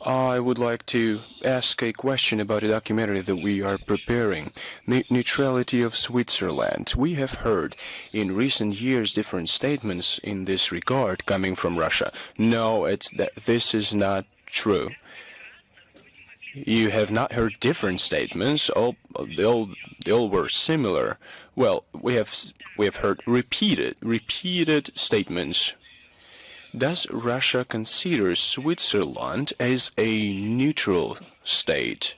I would like to ask a question about a documentary that we are preparing, Neutrality of Switzerland. We have heard in recent years different statements in this regard coming from Russia. No, this is not true. You have not heard different statements. They all were similar. Well, we have heard repeated statements. Does Russia consider Switzerland as a neutral state,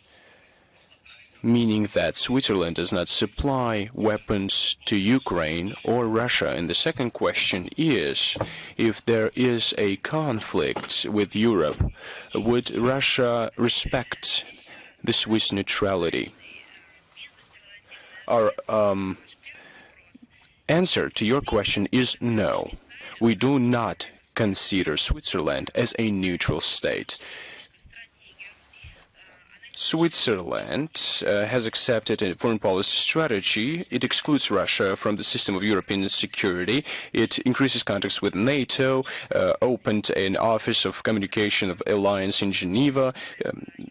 meaning that Switzerland does not supply weapons to Ukraine or Russia? And the second question is, if there is a conflict with Europe, would Russia respect the Swiss neutrality? Our answer to your question is no. We do not consider Switzerland as a neutral state. Switzerland has accepted a foreign policy strategy. It excludes Russia from the system of European security. It increases contacts with NATO, opened an office of communication of alliance in Geneva,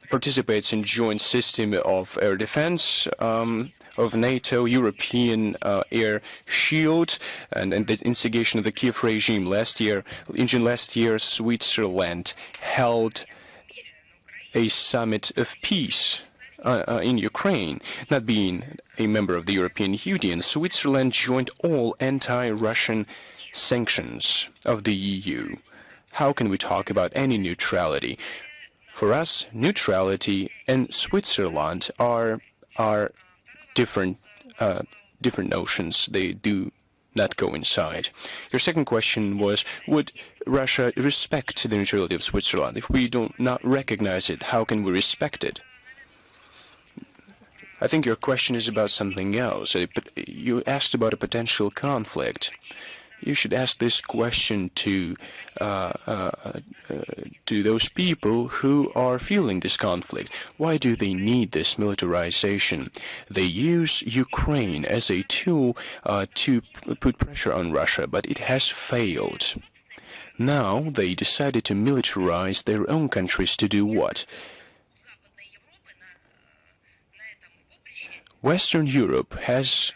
participates in joint system of air defense of NATO, European air shield, and the instigation of the Kiev regime last year. In June last year, Switzerland held a summit of peace in Ukraine. Not being a member of the European Union, Switzerland joined all anti-Russian sanctions of the EU. How can we talk about any neutrality? For us, neutrality and Switzerland are different notions. They do not coincide. Your second question was, would Russia respect the neutrality of Switzerland? If we do not recognize it, how can we respect it? I think your question is about something else. You asked about a potential conflict. You should ask this question to those people who are feeling this conflict. Why do they need this militarization? They use Ukraine as a tool to put pressure on Russia, but it has failed. Now they decided to militarize their own countries to do what? Western Europe has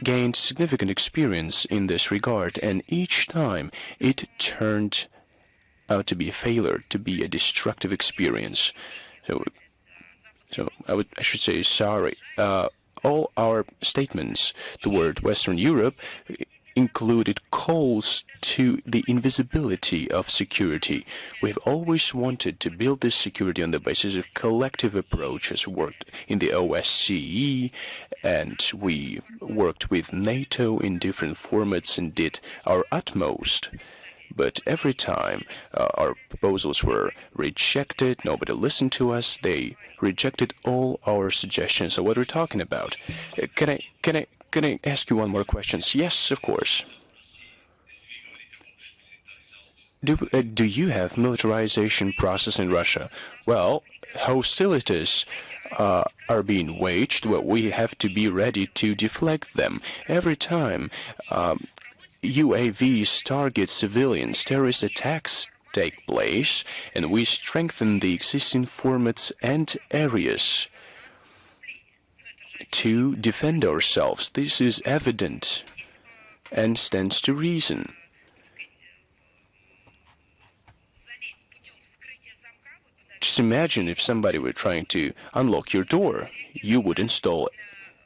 gained significant experience in this regard, and each time it turned out to be a failure, to be a destructive experience. So I should say sorry. All our statements toward Western Europe included calls to the invisibility of security. We've always wanted to build this security on the basis of collective approaches, worked in the OSCE, and we worked with NATO in different formats and did our utmost. But every time our proposals were rejected, nobody listened to us. They rejected all our suggestions. So what we're talking about? Can I ask you one more question? Yes, of course. Do you have militarization process in Russia? Well, hostilities are being waged. Well, we have to be ready to deflect them. Every time UAVs target civilians, terrorist attacks take place, and we strengthen the existing formats and areas to defend ourselves. This is evident and stands to reason. Just imagine if somebody were trying to unlock your door. You would install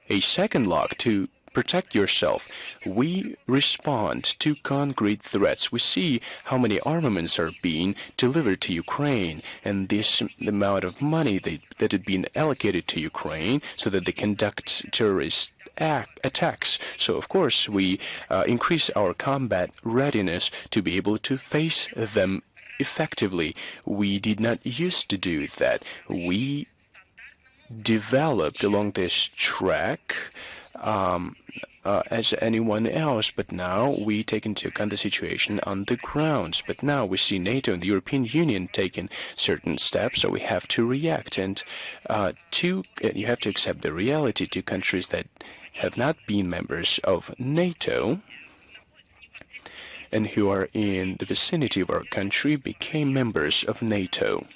a second lock to protect yourself. We respond to concrete threats. We see how many armaments are being delivered to Ukraine, and the amount of money that had been allocated to Ukraine so that they conduct terrorist attacks. So, of course, we increase our combat readiness to be able to face them effectively. We did not used to do that. We developed along this track as anyone else, but now we take into account the situation on the grounds. But now we see NATO and the European Union taking certain steps, so we have to react. And you have to accept the reality. Two countries that have not been members of NATO and who are in the vicinity of our country became members of NATO.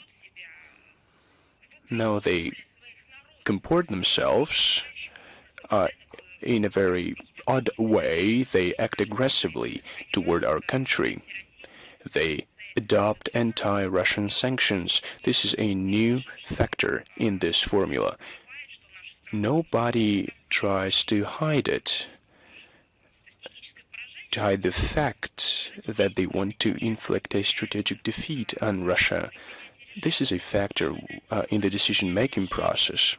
Now they comport themselves in a very odd way. They act aggressively toward our country. They adopt anti-Russian sanctions. This is a new factor in this formula. Nobody tries to hide it, to hide the fact that they want to inflict a strategic defeat on Russia. This is a factor in the decision-making process.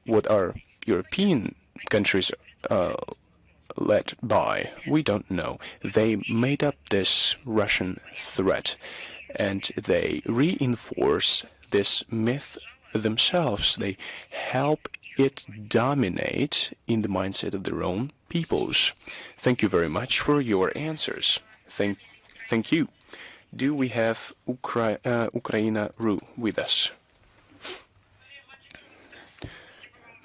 What are European countries led by? We don't know. They made up this Russian threat, and they reinforce this myth themselves. They help it dominate in the mindset of their own peoples. Thank you very much for your answers. Thank you. Do we have Ukraina Ru with us?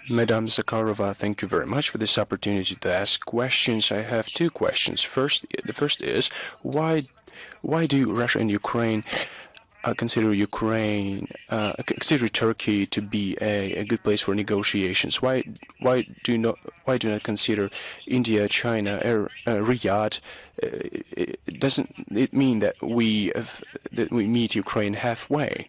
Madam Zakharova, thank you very much for this opportunity to ask questions. I have two questions. The first is, why do Russia and Ukraine consider Turkey to be a good place for negotiations? Why do not consider India, China, Riyadh? Doesn't it mean that we meet Ukraine halfway?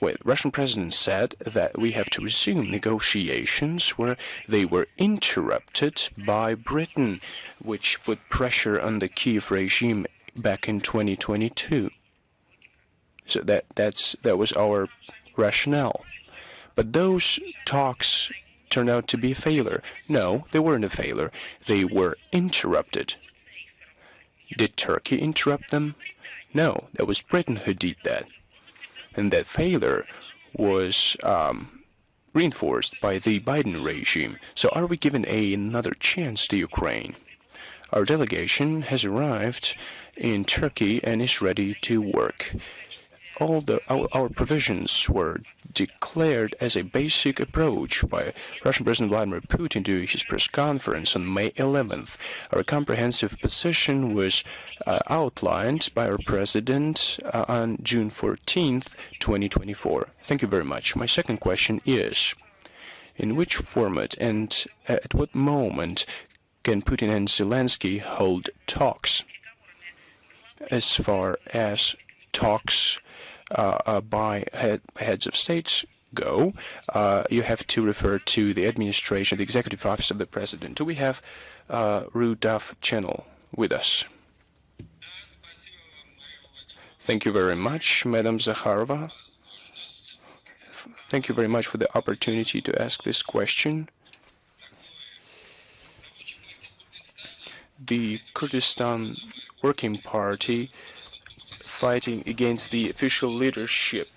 Well, the Russian president said that we have to resume negotiations where they were interrupted by Britain, which put pressure on the Kiev regime back in 2022. So that was our rationale. But those talks turned out to be a failure. No, they weren't a failure. They were interrupted. Did Turkey interrupt them? No, that was Britain who did that. And that failure was reinforced by the Biden regime. So are we given another chance to Ukraine? Our delegation has arrived in Turkey and is ready to work. All our provisions were declared as a basic approach by Russian President Vladimir Putin during his press conference on May 11th. Our comprehensive position was outlined by our president on June 14th, 2024. Thank you very much. My second question is, in which format and at what moment can Putin and Zelensky hold talks? As far as talks by heads of states go, you have to refer to the administration, the executive office of the president. Do we have Rudolph Channel with us? Thank you very much, Madam Zakharova. Thank you very much for the opportunity to ask this question. The Kurdistan Working Party, fighting against the official leadership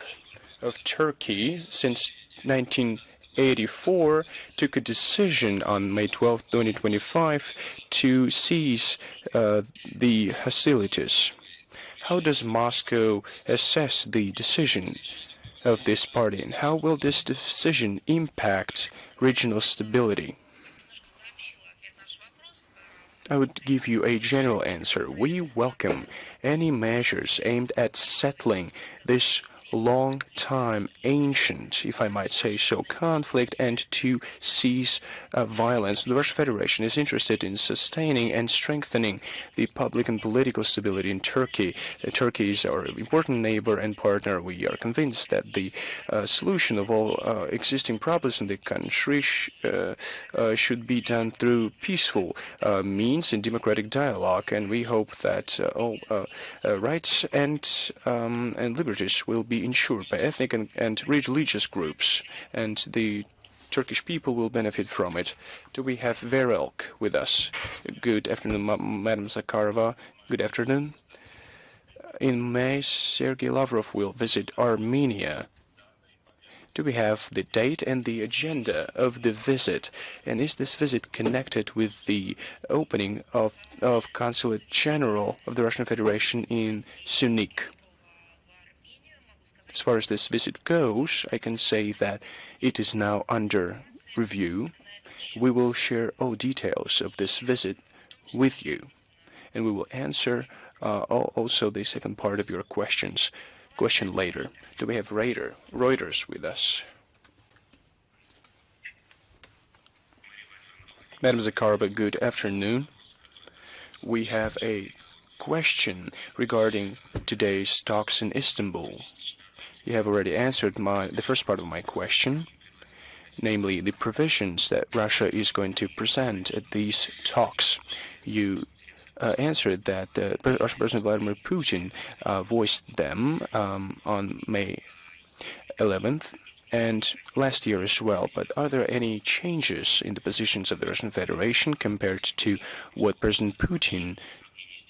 of Turkey since 1984, took a decision on May 12, 2025 to cease the hostilities. How does Moscow assess the decision of this party, and how will this decision impact regional stability? I would give you a general answer. We welcome any measures aimed at settling this long-time ancient, if I might say so, conflict and to cease violence. The Russian Federation is interested in sustaining and strengthening the public and political stability in Turkey. Turkey is our important neighbor and partner. We are convinced that the solution of all existing problems in the country should be done through peaceful means and democratic dialogue, and we hope that all rights and liberties will be ensured by ethnic and religious groups, and the Turkish people will benefit from it. Do we have Verelk with us? Good afternoon, Madam Zakharova. Good afternoon. In May, Sergei Lavrov will visit Armenia. Do we have the date and the agenda of the visit? And is this visit connected with the opening of Consulate General of the Russian Federation in Sunik? As far as this visit goes, I can say that it is now under review. We will share all details of this visit with you, and we will answer also the second part of your question later. Do we have Reuters with us? Madam Zakharova, good afternoon. We have a question regarding today's talks in Istanbul. You have already answered the first part of my question, namely the provisions that Russia is going to present at these talks. You answered that Russian President Vladimir Putin voiced them on May 11th and last year as well. But are there any changes in the positions of the Russian Federation compared to what President Putin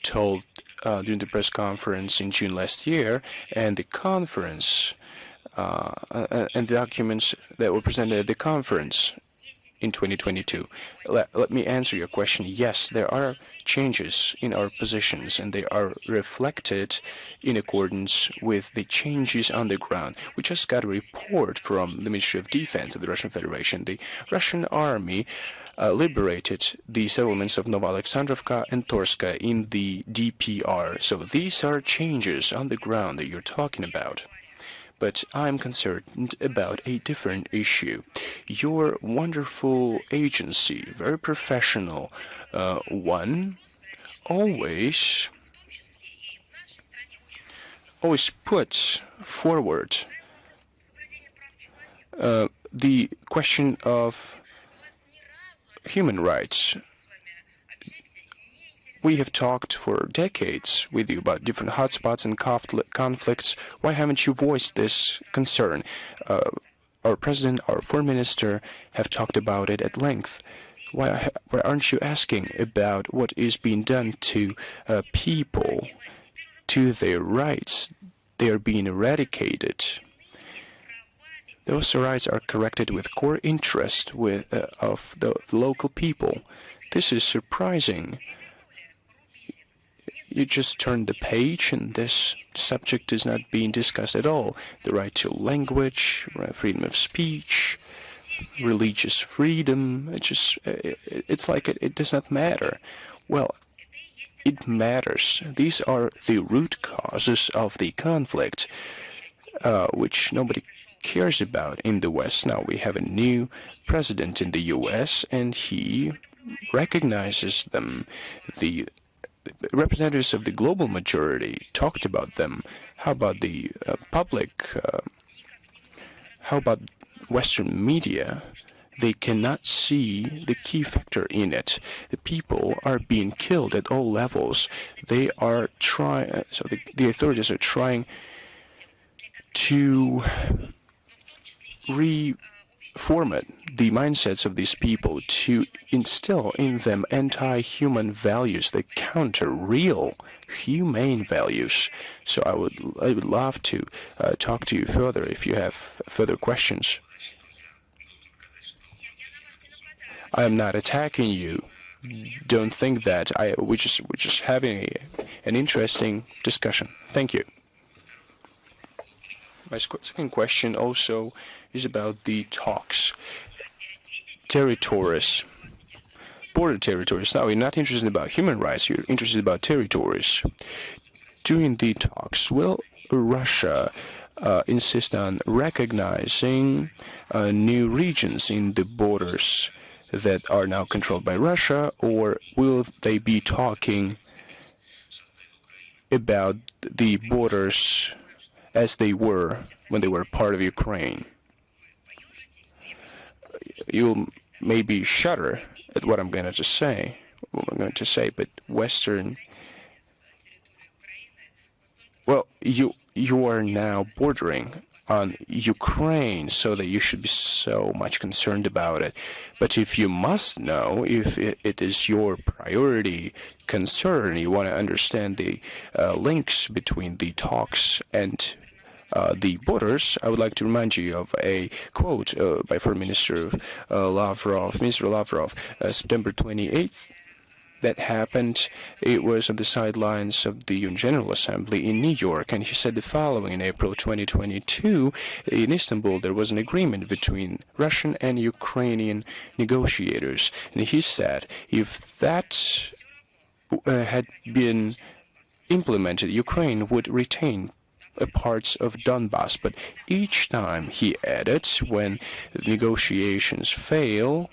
told during the press conference in June last year, and the conference and the documents that were presented at the conference in 2022? Let me answer your question. Yes, there are changes in our positions, and they are reflected in accordance with the changes on the ground. We just got a report from the Ministry of Defense of the Russian Federation. The Russian army liberated the settlements of Novoalexandrovka and Torska in the DPR. So these are changes on the ground that you're talking about. But I'm concerned about a different issue. Your wonderful agency, very professional one, always puts forward the question of human rights. We have talked for decades with you about different hotspots and conflicts. Why haven't you voiced this concern? Our president, our foreign minister have talked about it at length. Why aren't you asking about what is being done to people, to their rights? They are being eradicated. Those rights are corrected with core interest of the local people. This is surprising. You just turn the page and this subject is not being discussed at all. The right to language, freedom of speech, religious freedom, it's like it does not matter. Well, it matters. These are the root causes of the conflict, which nobody cares about in the West. Now we have a new president in the US and he recognizes them. The representatives of the global majority talked about them. How about the public? How about Western media? They cannot see the key factor in it. The people are being killed at all levels. They are trying, so the authorities are trying to reformat the mindsets of these people, to instill in them anti-human values that counter real humane values. So I would love to talk to you further if you have further questions. I am not attacking you. Don't think that. We're just having an interesting discussion. Thank you. My second question also is about the talks. Territories, border territories. Now, you're not interested about human rights, you're interested about territories. During the talks, will Russia insist on recognizing new regions in the borders that are now controlled by Russia, or will they be talking about the borders as they were when they were part of Ukraine? You'll maybe shudder at what I'm going to say, but Western, well, you are now bordering on Ukraine, so that you should be so much concerned about it. But if you must know, if it is your priority concern, you want to understand the links between the talks and the borders, I would like to remind you of a quote by Foreign Minister Lavrov, September 28th. That happened. It was on the sidelines of the UN General Assembly in New York, and he said the following: in April 2022, in Istanbul, there was an agreement between Russian and Ukrainian negotiators, and he said if that had been implemented, Ukraine would retain parts of Donbass. But each time, he added, when negotiations fail,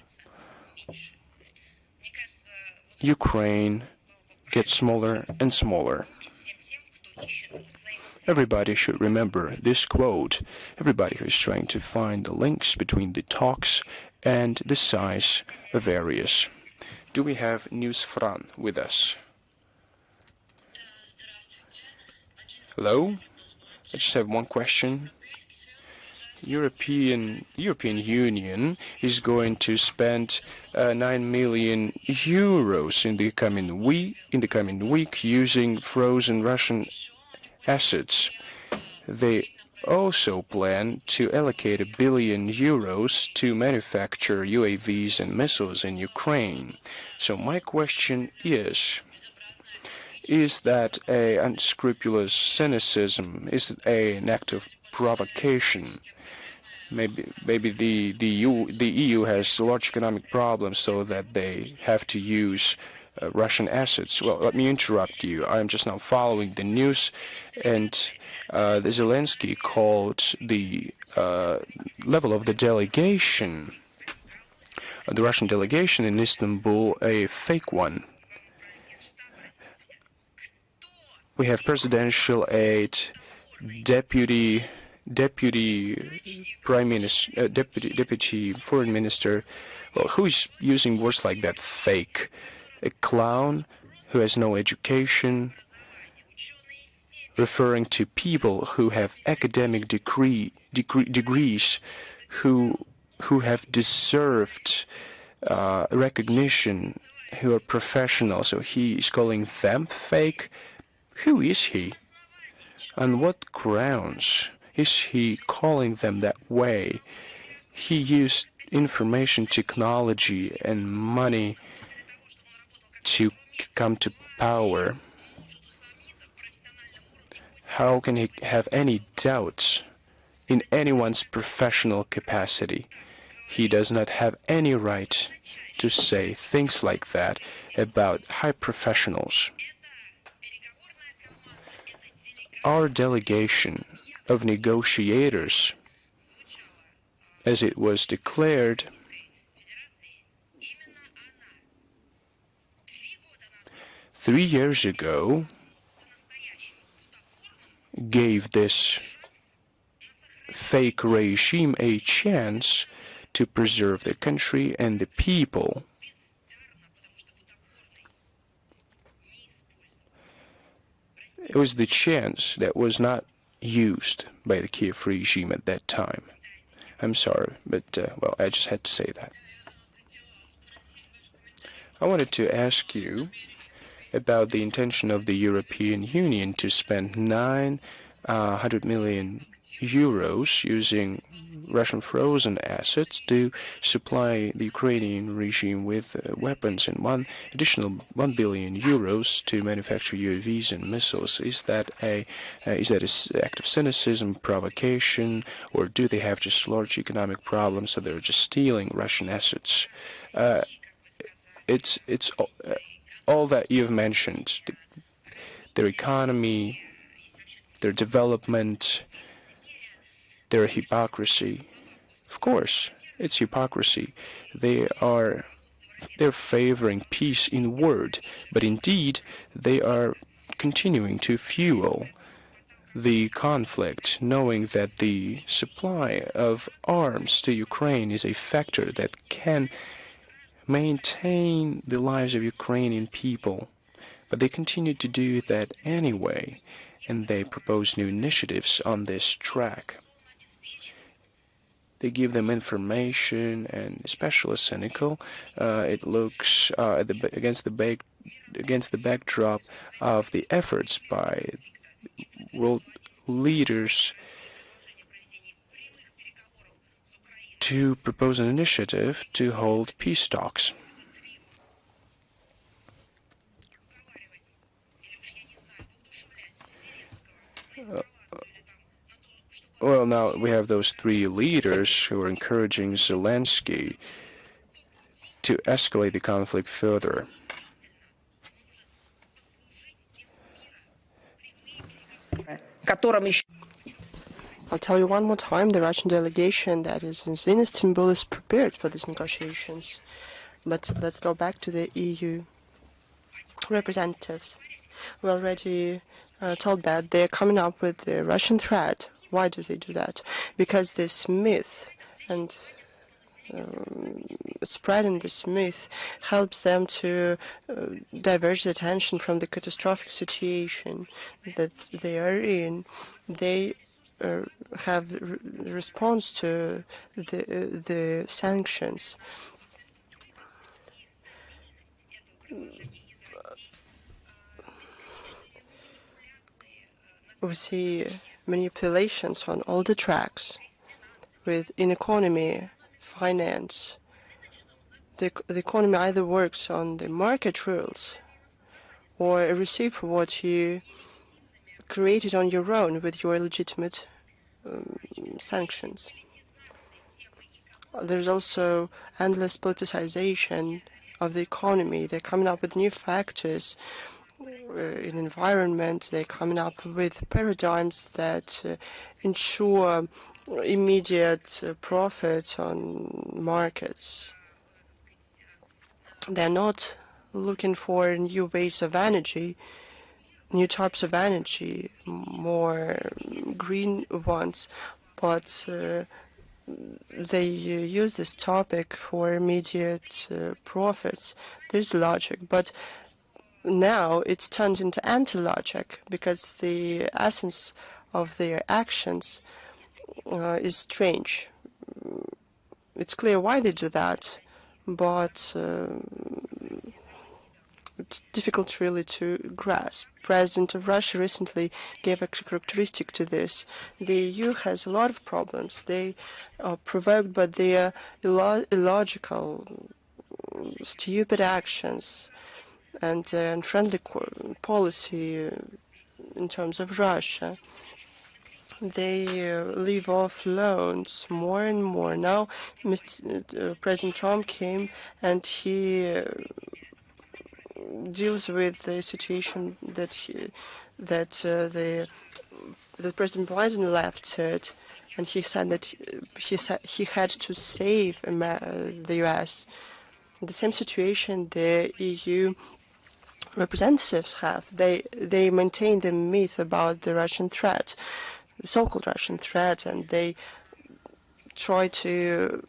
Ukraine gets smaller and smaller. Everybody should remember this quote. Everybody who is trying to find the links between the talks and the size of areas. Do we have News Fran with us? Hello? I just have one question. European Union is going to spend 9 million euros in the coming week using frozen Russian assets. They also plan to allocate 1 billion euros to manufacture UAVs and missiles in Ukraine. So my question is that an unscrupulous cynicism? Is it an act of provocation? Maybe the EU has large economic problems, so that they have to use Russian assets. Well, let me interrupt you. I'm just now following the news, and the Zelensky called the level of the delegation, the Russian delegation in Istanbul, a fake one. We have presidential aide, deputy prime minister, deputy foreign minister. Well, who is using words like that? Fake. A clown who has no education, referring to people who have academic degrees, who have deserved recognition, who are professionals. So he is calling them fake. Who is he? On what grounds? is he calling them that way? He used information technology and money to come to power. How can he have any doubts in anyone's professional capacity? He does not have any right to say things like that about high professionals. Our delegation of negotiators, as it was declared, three years ago, gave this fake regime a chance to preserve the country and the people. It was the chance that was not used by the Kiev regime at that time. I'm sorry, but, well, I just had to say that. I wanted to ask you about the intention of the European Union to spend 900 million euros using Russian frozen assets to supply the Ukrainian regime with weapons, and additional 1 billion euros to manufacture UAVs and missiles. Is that an act of cynicism, provocation, or do they have just large economic problems, so they're just stealing Russian assets? It's all that you've mentioned, their economy, their development, their hypocrisy. Of course, it's hypocrisy. They're favoring peace in word, but indeed they are continuing to fuel the conflict, knowing that the supply of arms to Ukraine is a factor that can maintain the lives of Ukrainian people. But they continue to do that anyway, and they propose new initiatives on this track. They give them information, and especially cynical. It looks against the backdrop of the efforts by world leaders to propose an initiative to hold peace talks. Well, now we have those three leaders who are encouraging Zelensky to escalate the conflict further. I'll tell you one more time, the Russian delegation that is in Istanbul is prepared for these negotiations. But let's go back to the EU representatives. We already told that they're coming up with the Russian threat. Why do they do that? Because this myth and spreading this myth helps them to divert the attention from the catastrophic situation that they are in. They have response to the sanctions. We see manipulations on all the tracks with in economy, finance. The economy either works on the market rules or receive what you created on your own with your legitimate sanctions. There's also endless politicization of the economy. They're coming up with new factors in environment. They're coming up with paradigms that ensure immediate profit on markets. They're not looking for new ways of energy, new types of energy, more green ones, but they use this topic for immediate profits. There's logic, but now it's turned into anti-logic because the essence of their actions is strange. It's clear why they do that, but it's difficult really to grasp. President of Russia recently gave a characteristic to this. The EU has a lot of problems. They are provoked by their illogical, stupid actions and unfriendly policy in terms of Russia. They leave off loans more and more. Now, President Trump came and he deals with the situation that President Biden left it, and he said that he had to save the U.S. The same situation the EU representatives have. They maintain the myth about the Russian threat, the so-called Russian threat, and they try to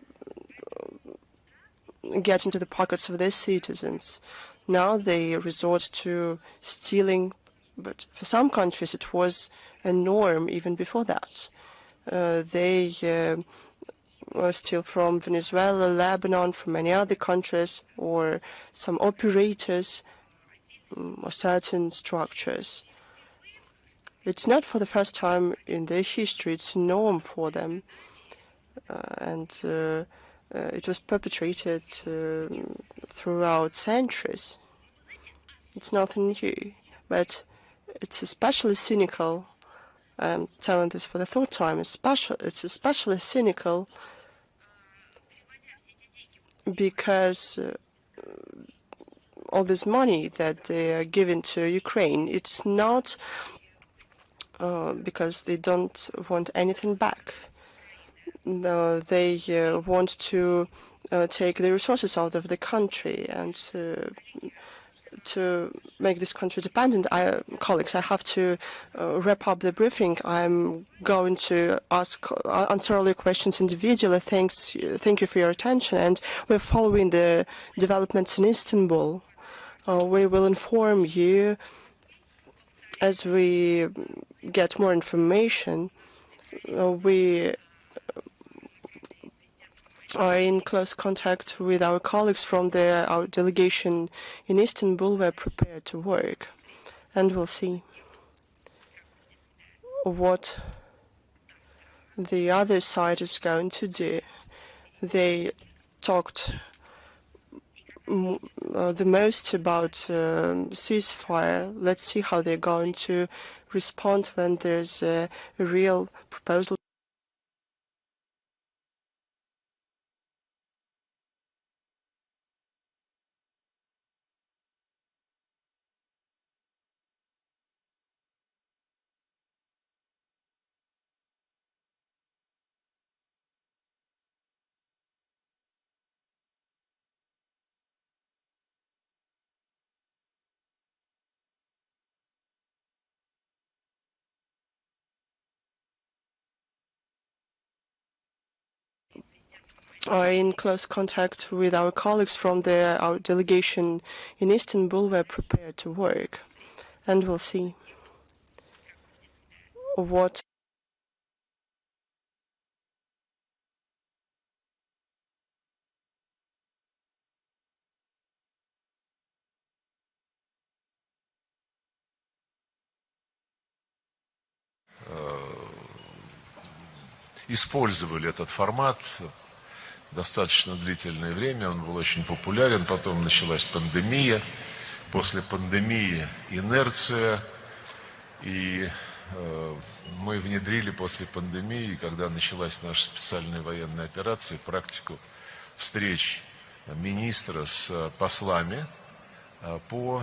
get into the pockets of their citizens. Now they resort to stealing, but for some countries it was a norm even before that. They steal from Venezuela, Lebanon, from many other countries, or some operators or certain structures. It's not for the first time in their history, it's a norm for them. It was perpetrated throughout centuries. It's nothing new, but it's especially cynical. I'm telling this for the third time. It's especially cynical because all this money that they are giving to Ukraine, it's not because they don't want anything back. No, they want to take the resources out of the country and to make this country dependent. Colleagues, I have to wrap up the briefing. I'm going to answer all your questions individually. Thank you for your attention, and we're following the developments in Istanbul. We will inform you as we get more information. We are in close contact with our colleagues from our delegation in Istanbul. We're prepared to work, and we'll see what the other side is going to do. They talked the most about ceasefire. Let's see how they're going to respond when there's a real proposal. Are in close contact with our colleagues from our delegation in Istanbul. We're prepared to work, and we'll see what использовали этот формат достаточно длительное время, он был очень популярен, потом началась пандемия, после пандемии инерция, и мы внедрили после пандемии, когда началась наша специальная военная операция, практику встреч министра с послами по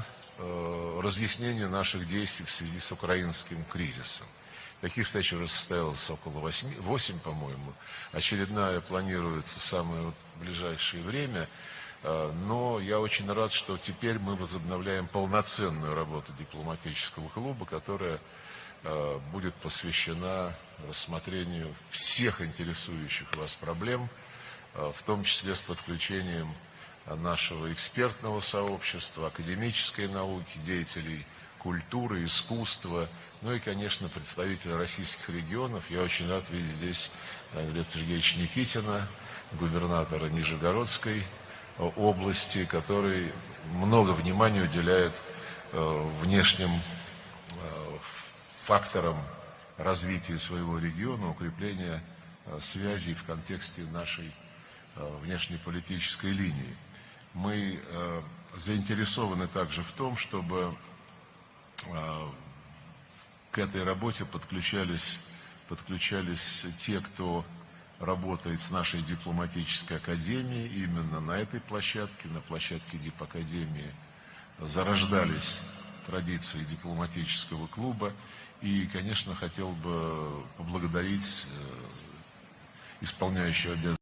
разъяснению наших действий в связи с украинским кризисом. Таких встреч уже состоялось около 8, по-моему. Очередная планируется в самое ближайшее время. Но я очень рад, что теперь мы возобновляем полноценную работу дипломатического клуба, которая будет посвящена рассмотрению всех интересующих вас проблем, в том числе с подключением нашего экспертного сообщества, академической науки, деятелей культуры, искусства, ну и, конечно, представителей российских регионов. Я очень рад видеть здесь Глеба Сергеевича Никитина, губернатора Нижегородской области, который много внимания уделяет внешним факторам развития своего региона, укрепления связей в контексте нашей внешнеполитической линии. Мы заинтересованы также в том, чтобы к этой работе подключались те, кто работает с нашей дипломатической академией. Именно на этой площадке, на площадке Дипакадемии, зарождались традиции дипломатического клуба. И, конечно, хотел бы поблагодарить исполняющего обязанности